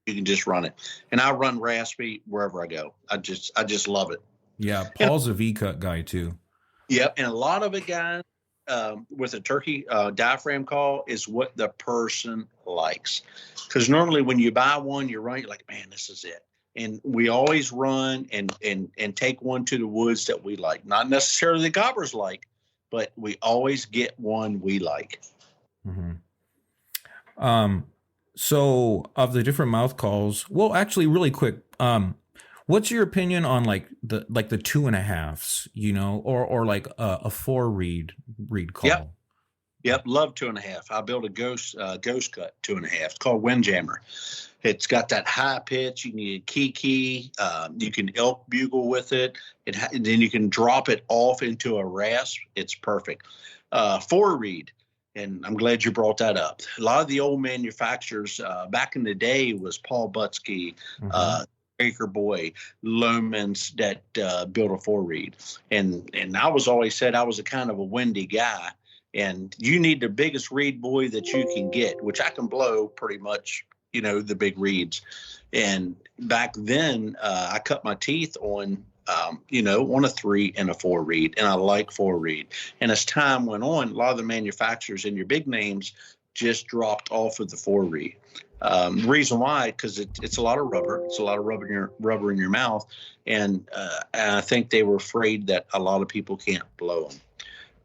You can just run it, and I run raspy wherever I go. I just love it. Yeah, Paul's a V cut guy too. Yep, and a lot of it, guys, with a turkey diaphragm call is what the person likes. Because normally when you buy one, you're like, man, this is it. And we always run and take one to the woods that we like. Not necessarily the gobbers like, but we always get one we like. Mm-hmm. So of the different mouth calls, well, actually, really quick, what's your opinion on like the 2.5s, or like a 4 reed call? Yep. Love 2.5. I built a ghost cut 2.5. It's called Windjammer. It's got that high pitch. You need a key. You can elk bugle with it. And then you can drop it off into a rasp. It's perfect. 4 reed. And I'm glad you brought that up. A lot of the old manufacturers back in the day was Paul Butsky, Baker Boy, Lomans that built a 4 reed. And I was always said I was a kind of a windy guy. And you need the biggest reed buoy that you can get, which I can blow pretty much, the big reeds. And back then, I cut my teeth on, on a 3 and a 4 reed, and I like 4 reed. And as time went on, a lot of the manufacturers and your big names just dropped off of the 4 reed. The reason why, because it's a lot of rubber. It's a lot of rubber in your mouth, and I think they were afraid that a lot of people can't blow them.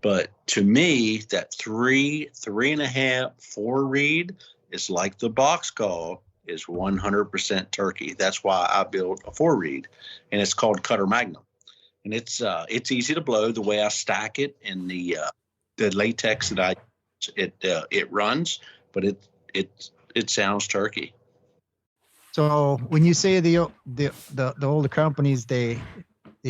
But to me, that 3, 3.5, 4 reed is like the box call is 100% turkey. That's why I built a 4 reed, and it's called Cutter Magnum. And it's easy to blow the way I stack it in the latex that it runs, but it sounds turkey. So when you say the older companies, they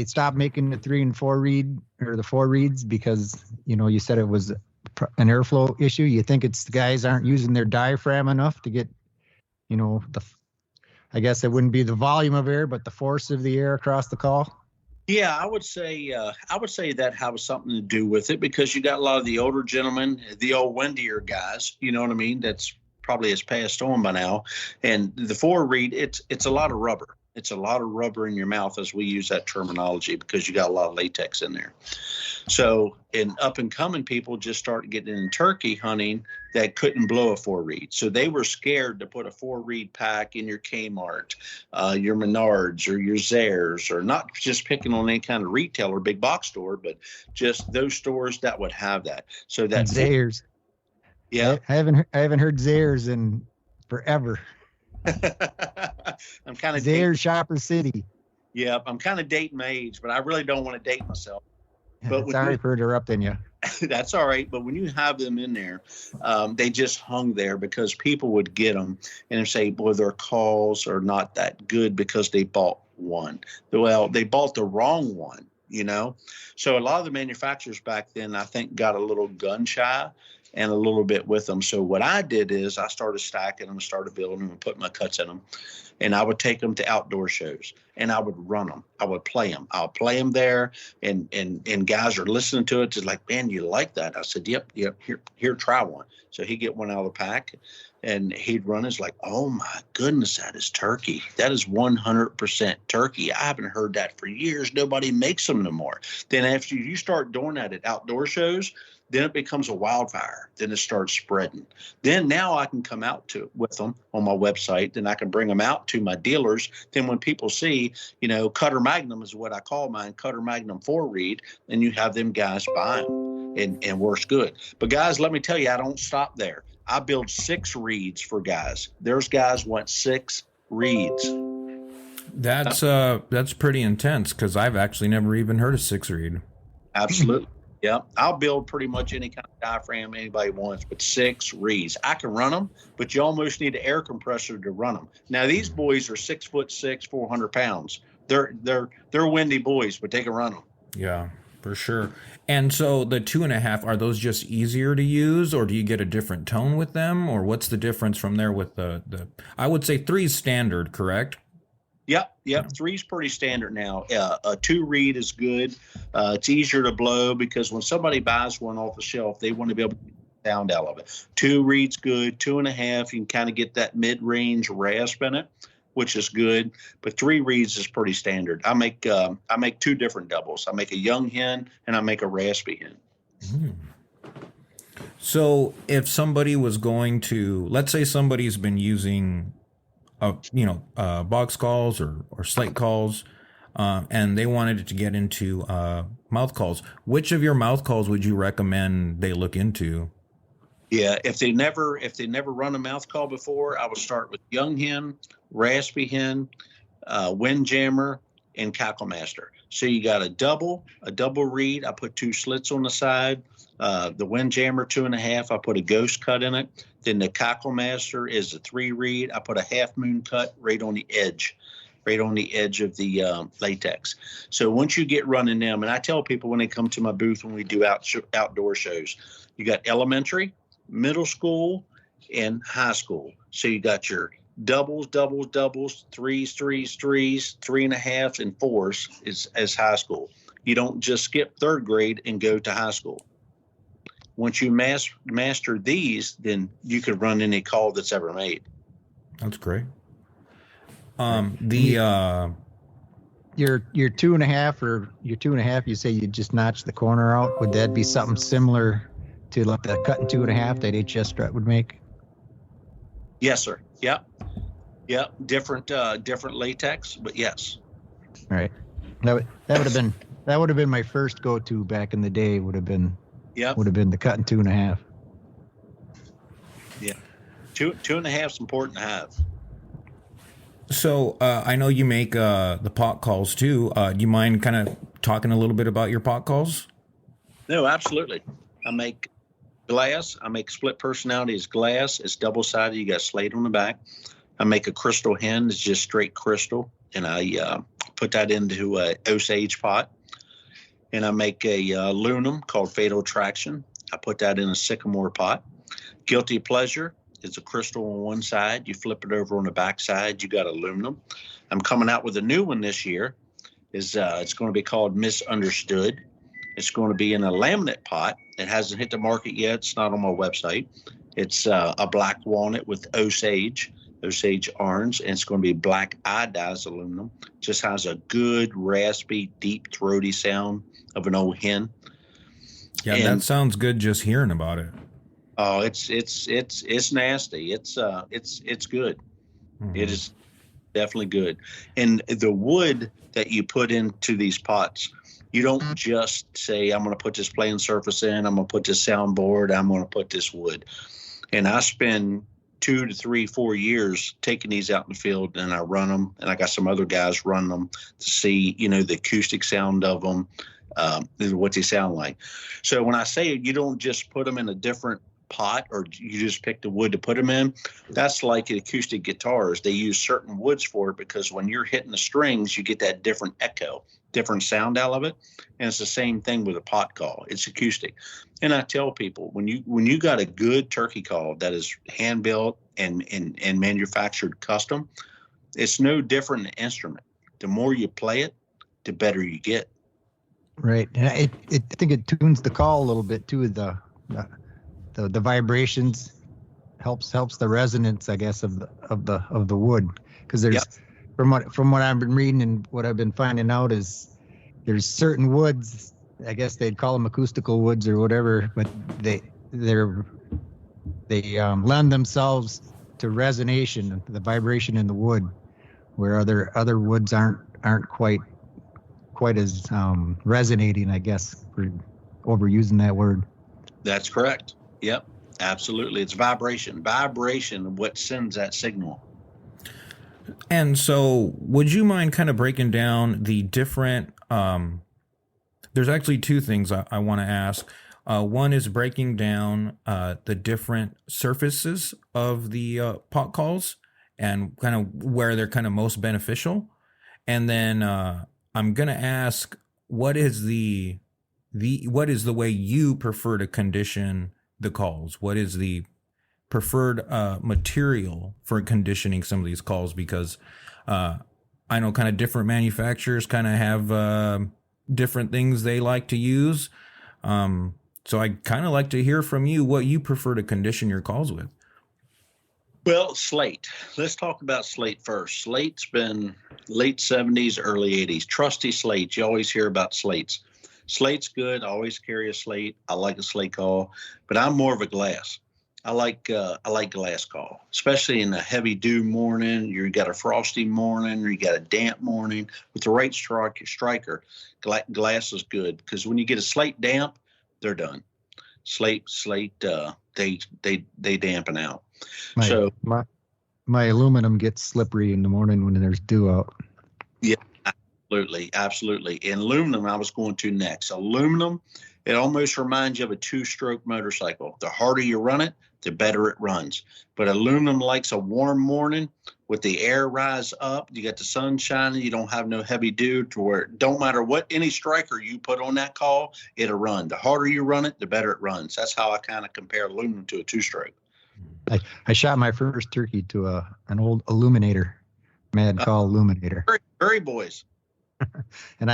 stopped making the 3 and 4 reed or the 4 reeds because you said it was an airflow issue. You think it's the guys aren't using their diaphragm enough to get I guess it wouldn't be the volume of air, but the force of the air across the call. Yeah, I would say that has something to do with it, because you got a lot of the older gentlemen, the old windier guys, you know what I mean? That's probably has passed on by now. And the 4 reed, it's a lot of rubber. It's a lot of rubber in your mouth, as we use that terminology, because you got a lot of latex in there. So, in up and coming people just started getting in turkey hunting that couldn't blow a 4 reed. So they were scared to put a 4 reed pack in your Kmart, your Menards, or your Zayres, or not just picking on any kind of retailer, big box store, but just those stores that would have that. So that Zayres. Yeah, I haven't heard Zayres in forever. I'm kind of Zaire, Shopper City. Yeah, I'm kind of dating my age, but I really don't want to date myself. But Sorry for interrupting you. that's all right. But when you have them in there, they just hung there because people would get them and say, boy, their calls are not that good because they bought one. Well, they bought the wrong one, you know? So a lot of the manufacturers back then, I think, got a little gun shy and a little bit with them. So what I did is I started stacking them, started building them, and putting my cuts in them. And I would take them to outdoor shows and I would run them. I would play them. I'll play them there. And guys are listening to it. Just like, man, you like that? I said, yep. Here, try one. So he'd get one out of the pack and he'd run. It's like, oh my goodness, that is turkey. That is 100% turkey. I haven't heard that for years. Nobody makes them no more. Then after you start doing that at outdoor shows, then it becomes a wildfire. Then it starts spreading. Then now I can come out with them on my website. Then I can bring them out to my dealers. Then when people see, Cutter Magnum is what I call mine, Cutter Magnum 4 reed, and you have them guys buy them and works good. But guys, let me tell you, I don't stop there. I build 6 reeds for guys. There's guys want 6 reeds. That's pretty intense because I've actually never even heard of 6 reed. Absolutely. Yeah, I'll build pretty much any kind of diaphragm anybody wants, but 6 reeds. I can run them, but you almost need an air compressor to run them. Now these boys are 6'6", 400 pounds. They're windy boys, but they can run them. Yeah, for sure. And so the 2.5, are those just easier to use, or do you get a different tone with them, or what's the difference from there with the? I would say 3 is standard, correct? Yep. 3's pretty standard now. A 2 reed is good. It's easier to blow because when somebody buys one off the shelf, they want to be able to get the sound out of it. 2 reed's good. 2.5, you can kind of get that mid-range rasp in it, which is good. But 3 reeds is pretty standard. I make 2 different doubles. I make a young hen and I make a raspy hen. Mm. So if somebody was going to, let's say somebody's been using box calls or slate calls, and they wanted to get into mouth calls. Which of your mouth calls would you recommend they look into? Yeah, if they never run a mouth call before, I would start with young hen, raspy hen, windjammer, and cackle master. So you got a double reed. I put 2 slits on the side. The windjammer 2.5. I put a ghost cut in it. Then the cackle master is a 3 reed. I put a half moon cut right on the edge of the latex. So once you get running them, and I tell people when they come to my booth when we do outdoor shows, you got elementary, middle school, and high school. So you got your doubles, 3s, 3.5, and 4s as high school. You don't just skip 3rd grade and go to high school. Once you master these, then you could run any call that's ever made. That's great. Your 2.5 or your 2.5, you say you just notch the corner out. Would that be something similar to like the cut in 2.5 that HS strut would make? Yes, sir. Yep. Different latex, but yes. All right. That would have been my first go-to back in the day. Would have been the cut in 2.5. Yeah, 2.5 is important to have. So I know you make the pot calls too. Do you mind kind of talking a little bit about your pot calls? No, absolutely. I make glass. I make split personality as glass. It's double-sided. You got slate on the back. I make a crystal hen. It's just straight crystal, and I put that into a Osage pot. And I make a lunum called Fatal Attraction. I put that in a sycamore pot. Guilty Pleasure is a crystal on one side. You flip it over on the back side, you got aluminum. I'm coming out with a new one this year. It's going to be called Misunderstood. It's going to be in a laminate pot. It hasn't hit the market yet. It's not on my website. It's a black walnut with Osage orange, and it's going to be black iodized aluminum. Just has a good raspy, deep, throaty sound of an old hen. Yeah, that sounds good just hearing about it. Oh, it's nasty. It's good. Mm-hmm. It is definitely good. And the wood that you put into these pots, you don't just say, I'm going to put this playing surface in, I'm going to put this soundboard, I'm going to put this wood. And I spend 2 to 3, 4 years taking these out in the field, and I run them, and I got some other guys run them to see, the acoustic sound of them, what they sound like. So when I say you don't just put them in a different pot or you just pick the wood to put them in, that's like acoustic guitars. They use certain woods for it because when you're hitting the strings, you get that different echo, different sound out of it. And it's the same thing with a pot call. It's acoustic. And I tell people, when you got a good turkey call that is hand built and manufactured custom, it's no different than an instrument. The more you play it, the better you get. Right. And I think it tunes the call a little bit too. The vibrations helps the resonance, I guess, of the wood, because there's from what I've been reading and what I've been finding out is there's certain woods, I guess they'd call them acoustical woods or whatever, but they lend themselves to resonation, the vibration in the wood, where other woods aren't quite as resonating, I guess, for overusing that word. That's correct. Yep, absolutely. It's vibration. Vibration, what sends that signal. And so would you mind kind of breaking down the different, there's actually two things I want to ask. One is breaking down the different surfaces of the pot calls and kind of where they're kind of most beneficial. And then I'm going to ask, what is the way you prefer to condition the calls? What is the preferred material for conditioning some of these calls? Because I know kind of different manufacturers kind of have different things they like to use. So I kind of like to hear from you what you prefer to condition your calls with. Well, slate. Let's talk about slate first. Slate's been late 70s, early 80s. Trusty slates. You always hear about slates. Slate's good. I always carry a slate. I like a slate call, but I'm more of a glass. I like glass call, especially in a heavy dew morning. You got a frosty morning, or you got a damp morning. With the right striker, glass is good, because when you get a slate damp, they're done. Slate, they dampen out. My aluminum gets slippery in the morning when there's dew out. Yeah. Absolutely. And aluminum, I was going to next. Aluminum, it almost reminds you of a two-stroke motorcycle. The harder you run it, the better it runs. But aluminum likes a warm morning with the air rise up. You got the sun shining. You don't have no heavy dew, to where it don't matter what any striker you put on that call, it'll run. The harder you run it, the better it runs. That's how I kind of compare aluminum to a two-stroke. I shot my first turkey to an old illuminator, Mad Call illuminator. Very boys. And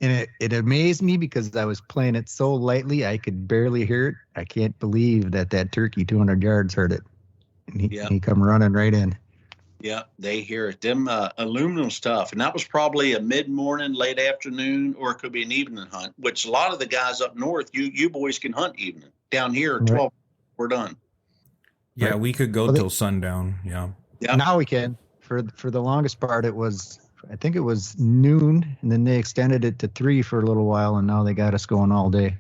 it amazed me because I was playing it so lightly I could barely hear it. I can't believe that turkey 200 yards heard it, and he come running right in. Yeah, they hear it. Them aluminum stuff, and that was probably a mid-morning, late afternoon, or it could be an evening hunt. Which a lot of the guys up north, you boys can hunt evening. Down here, 12, we're done. Yeah, we could go till sundown. Yeah. Now we can. For the longest part, I think it was noon, and then they extended it to 3 for a little while, and now they got us going all day.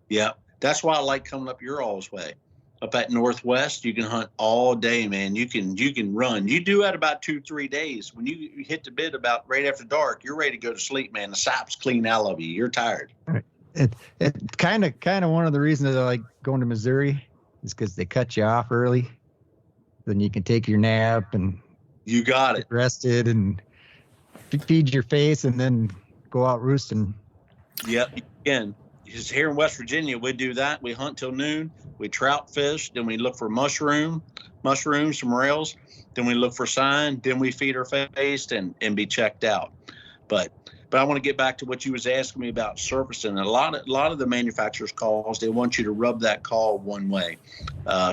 Yeah, that's why I like coming up your all's way. Up at Northwest, you can hunt all day, man. You can run. You do that about 2-3 days. When you hit the bed about right after dark, you're ready to go to sleep, man. The sap's clean out of you. You're tired. It kind of one of the reasons I like going to Missouri is because they cut you off early. Then you can take your nap and you got it. Rested and feed your face and then go out roosting. Yep, you can. Because here in West Virginia, we do that. We hunt till noon. We trout fish. Then we look for mushrooms, some rails. Then we look for sign. Then we feed our face and be checked out. But I want to get back to what you was asking me about surfacing. A lot of the manufacturers' calls, they want you to rub that call one way.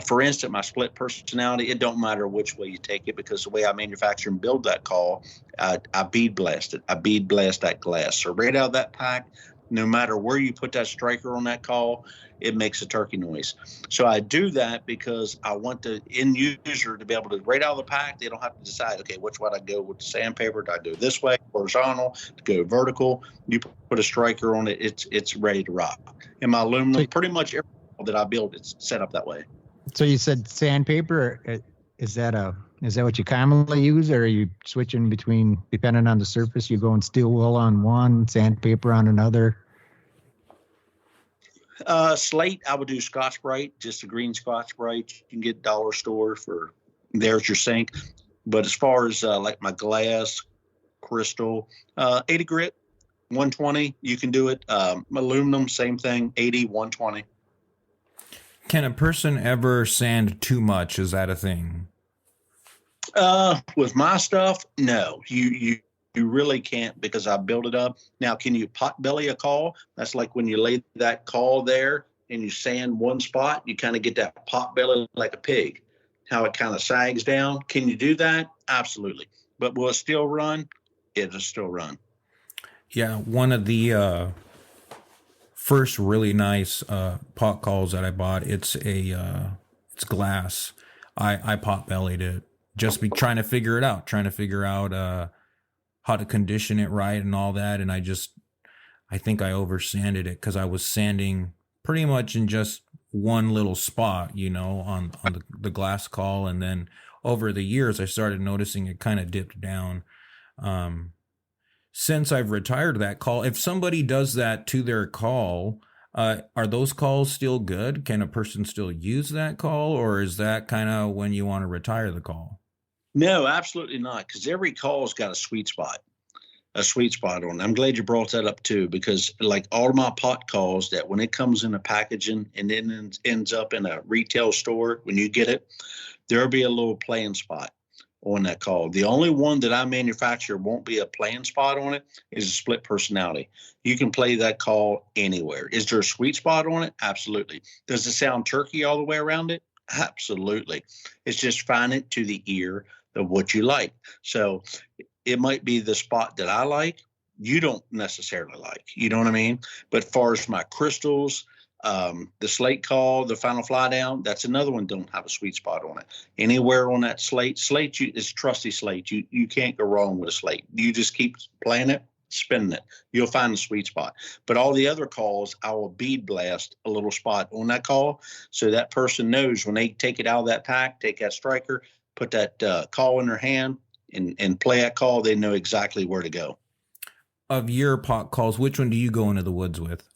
For instance, my split personality, it don't matter which way you take it, because the way I manufacture and build that call, I bead blast it. I bead blast that glass. So right out of that pack, no matter where you put that striker on that call, it makes a turkey noise. So I do that because I want the end user to be able to, right out of the pack, they don't have to decide, okay, which way I go with the sandpaper. Do I go this way, horizontal, to go vertical? You put a striker on it, it's ready to rock. And my aluminum, pretty much every call that I build, it's set up that way. So you said sandpaper. Is that what you commonly use, or are you switching between, depending on the surface, you going steel wool on one, sandpaper on another? Slate, I would do Scotch-Brite, just a green Scotch-Brite. You can get dollar store for, there's your sink. But as far as like my glass, crystal, 80 grit, 120, you can do it. Aluminum, same thing, 80, 120. Can a person ever sand too much? Is that a thing? With my stuff, no, you really can't, because I build it up. Now, can you pot belly a call? That's like when you lay that call there and you sand one spot, you kind of get that pot belly like a pig, how it kind of sags down. Can you do that? Absolutely. But will it still run? It'll still run. Yeah, one of the first really nice pot calls that I bought, it's glass. I pot bellied it, just be trying to figure it out, how to condition it right and all that. And I think I over sanded it, because I was sanding pretty much in just one little spot, on the glass call. And then over the years, I started noticing it kind of dipped down. Since I've retired that call, if somebody does that to their call, are those calls still good? Can a person still use that call, or is that kind of when you want to retire the call? No, absolutely not, because every call's got a sweet spot on it. I'm glad you brought that up too, because like all of my pot calls, that when it comes in a packaging and then ends up in a retail store, when you get it, there'll be a little playing spot on that call. The only one that I manufacture won't be a playing spot on it is a split personality. You can play that call anywhere. Is there a sweet spot on it? Absolutely. Does it sound turkey all the way around it? Absolutely. It's just find it to the ear of what you like. So it might be the spot that I like, you don't necessarily like, you know what I mean? But far as my crystals, the slate call, the final fly down, that's another one don't have a sweet spot on it. Anywhere on that slate is trusty slate. You can't go wrong with a slate. You just keep playing it, spinning it. You'll find the sweet spot. But all the other calls, I will bead blast a little spot on that call, so that person knows when they take it out of that pack, take that striker, put that call in their hand and play that call, they know exactly where to go. Of your pot calls, which one do you go into the woods with?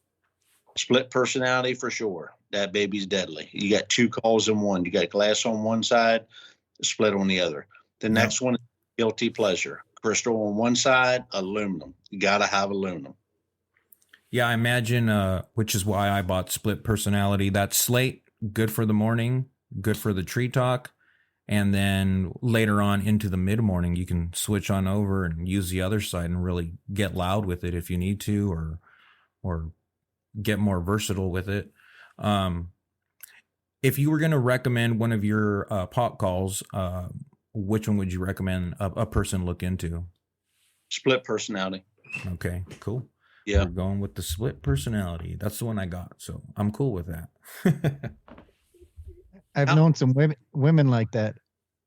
Split personality for sure. That baby's deadly. You got two calls in one. You got glass on one side, split on the other. The next one is guilty pleasure. Crystal on one side, aluminum. You got to have aluminum. Yeah, I imagine, which is why I bought split personality. That slate, good for the morning, good for the tree talk. And then later on into the mid-morning, you can switch on over and use the other side and really get loud with it if you need to, or get more versatile with it. If you were going to recommend one of your pot calls, which one would you recommend a person look into? Split personality. Okay, cool. Yeah. We're going with the split personality. That's the one I got, so I'm cool with that. I've known some women like that.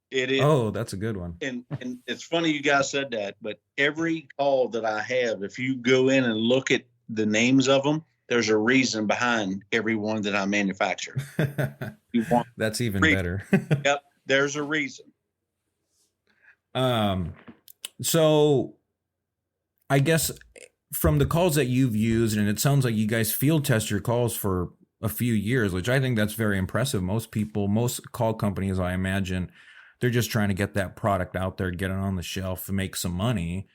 It is. Oh, that's a good one. And it's funny you guys said that, but every call that I have, if you go in and look at the names of them, there's a reason behind every one that I manufacture. That's even better. Yep, there's a reason. So I guess from the calls that you've used, and it sounds like you guys field test your calls for a few years, which I think that's very impressive. Most call companies, I imagine, they're just trying to get that product out there, get it on the shelf, and make some money.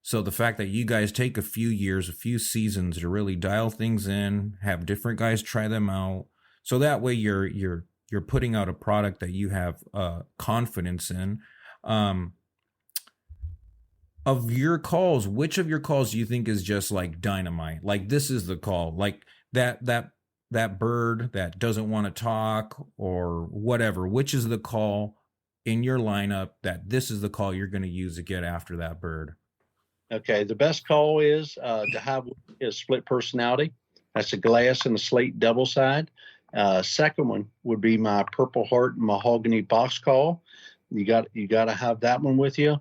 So the fact that you guys take a few years, a few seasons to really dial things in, have different guys try them out, so that way you're putting out a product that you have confidence in. Of your calls, which of your calls do you think is just like dynamite? Like, this is the call, like that bird that doesn't want to talk or whatever, which is the call in your lineup that this is the call you're going to use to get after that bird? Okay, the best call is to have is split personality. That's a glass and a slate double side. Second one would be my Purple Heart mahogany box call. You got to have that one with you.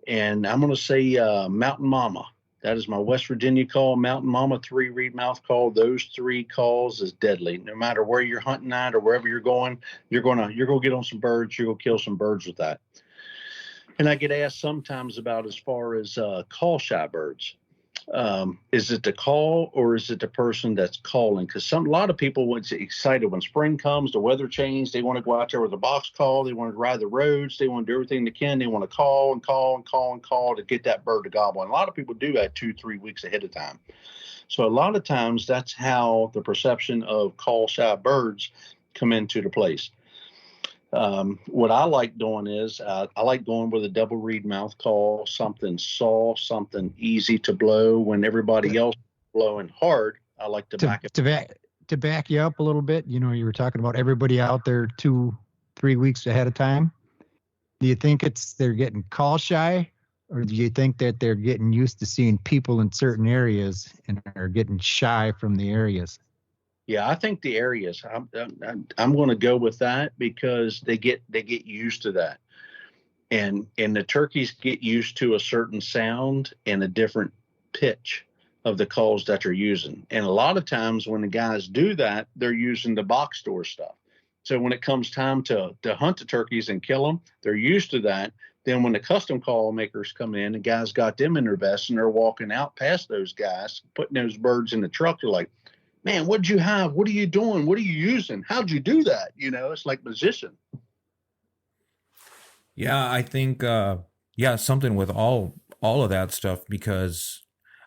And I'm going to say Mountain Mama. That is my West Virginia call, Mountain Mama 3 reed mouth call. Those 3 calls is deadly. No matter where you're hunting at or wherever you're going, you're gonna get on some birds. You're gonna kill some birds with that. And I get asked sometimes about as far as call shy birds. Is it the call or is it the person that's calling? Because a lot of people get excited when spring comes, the weather changes. They want to go out there with a box call. They want to ride the roads. They want to do everything they can. They want to call and call and call and call to get that bird to gobble. And a lot of people do that 2-3 weeks ahead of time. So a lot of times that's how the perception of call shy birds come into the place. What I like doing is I like going with a double reed mouth call, something soft, something easy to blow when everybody else is blowing hard. I like to back it. To back you up a little bit, you were talking about everybody out there 2-3 weeks ahead of time. Do you think they're getting call shy, or do you think that they're getting used to seeing people in certain areas and are getting shy from the areas? Yeah, I think the areas. I'm going to go with that because they get used to that, and the turkeys get used to a certain sound and a different pitch of the calls that they're using. And a lot of times when the guys do that, they're using the box store stuff. So when it comes time to hunt the turkeys and kill them, they're used to that. Then when the custom call makers come in, the guys got them in their vest and they're walking out past those guys, putting those birds in the truck. They're like, man, what'd you have? What are you doing? What are you using? How'd you do that? It's like position. Yeah, I think something with all of that stuff, because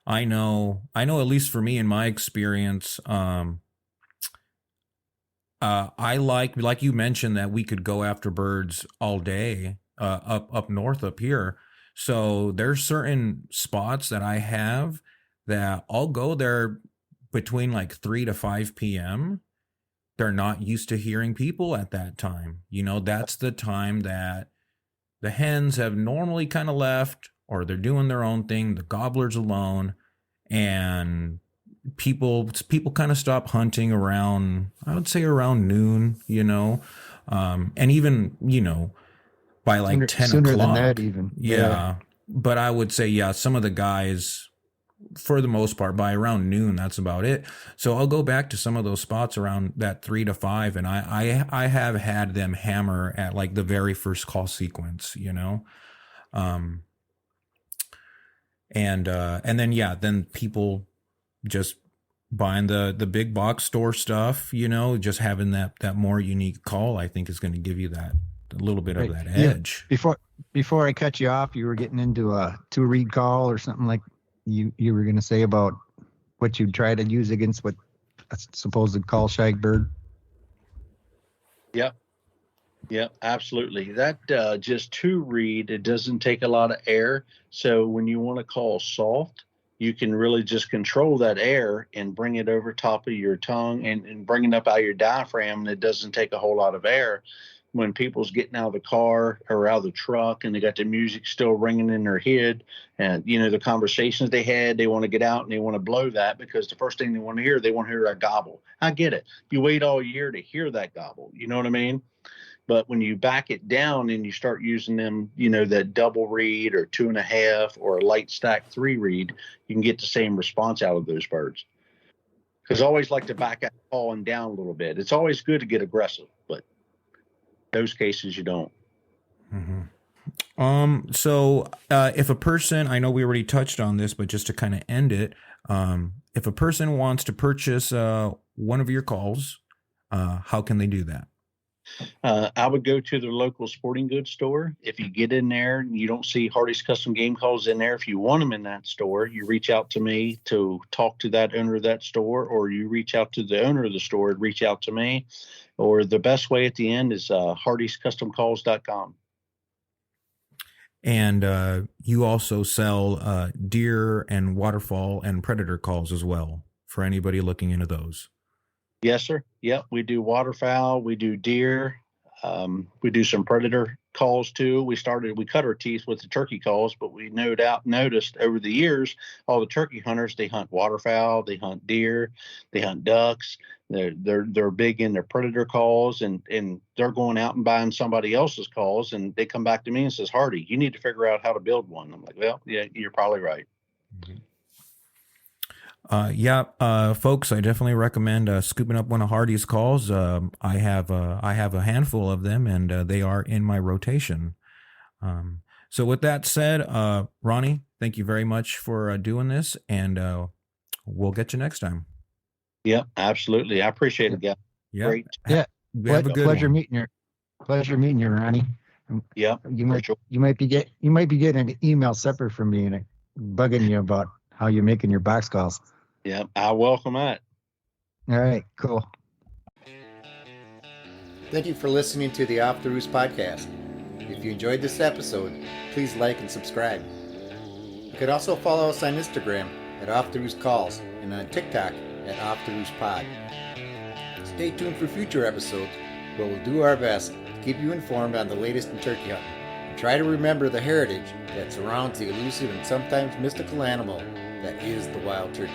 I know at least for me in my experience, I like you mentioned that we could go after birds all day up north up here. So there's certain spots that I have that I'll go there between like 3 to 5 p.m. They're not used to hearing people at that time. That's the time that the hens have normally kind of left, or they're doing their own thing. The gobbler's alone, and people kind of stop hunting around, I would say around noon, and even, by like 10 sooner o'clock. Than that even. Yeah. But I would say, some of the guys, for the most part, by around noon, that's about it. So I'll go back to some of those spots around that 3 to 5, and I have had them hammer at like the very first call sequence, and then people just buying the big box store stuff, just having that more unique call, I think is going to give you that a little bit of that edge. Before I cut you off, you were getting into a 2-reed call or something like you were going to say about what you try to use against what a supposed call shy bird. Yeah, absolutely. That just 2-reed, it doesn't take a lot of air. So when you want to call soft, you can really just control that air and bring it over top of your tongue and bring it up out of your diaphragm. And it doesn't take a whole lot of air. When people's getting out of the car or out of the truck and they got the music still ringing in their head, and the conversations they had, they want to get out and they want to blow that, because the first thing they want to hear a gobble. I get it. You wait all year to hear that gobble. You know what I mean? But when you back it down and you start using them, that double reed or 2.5 or a light stack 3-reed, you can get the same response out of those birds. Because I always like to back out falling down a little bit. It's always good to get aggressive, but those cases you don't. Mm-hmm. So if a person, I know we already touched on this, but just to kind of end it, if a person wants to purchase one of your calls, how can they do that? I would go to the local sporting goods store. If you get in there and you don't see Hardy's Custom Game Calls in there, if you want them in that store, you reach out to me to talk to that owner of that store, or you reach out to the owner of the store and reach out to me. Or the best way at the end is hardyscustomcalls.com. And you also sell deer and waterfall and predator calls as well, for anybody looking into those. Yes, sir. Yep. We do waterfowl. We do deer. We do some predator calls too. We cut our teeth with the turkey calls, but we noticed over the years, all the turkey hunters, they hunt waterfowl, they hunt deer, they hunt ducks. They're big in their predator calls, and they're going out and buying somebody else's calls, and they come back to me and says, Hardy, you need to figure out how to build one. I'm like, well, yeah, you're probably right. Mm-hmm. Folks, I definitely recommend scooping up one of Hardy's calls. I have a handful of them, and they are in my rotation. So with that said, Ronnie, thank you very much for doing this, and we'll get you next time. Yep, absolutely. I appreciate it, guys. Yeah. Great. Yeah. Have a good Pleasure one. meeting you. Pleasure meeting you, Ronnie. Yep, You for might sure. you might be getting an email separate from me and bugging you about how you're making your box calls. Yep, I welcome that. All right, cool. Thank you for listening to the Off the Roost podcast. If you enjoyed this episode, please like and subscribe. You could also follow us on Instagram at Off the Roost Calls and on TikTok at Off the Roost Pod. Stay tuned for future episodes where we'll do our best to keep you informed on the latest in turkey hunting and try to remember the heritage that surrounds the elusive and sometimes mystical animal that is the wild turkey.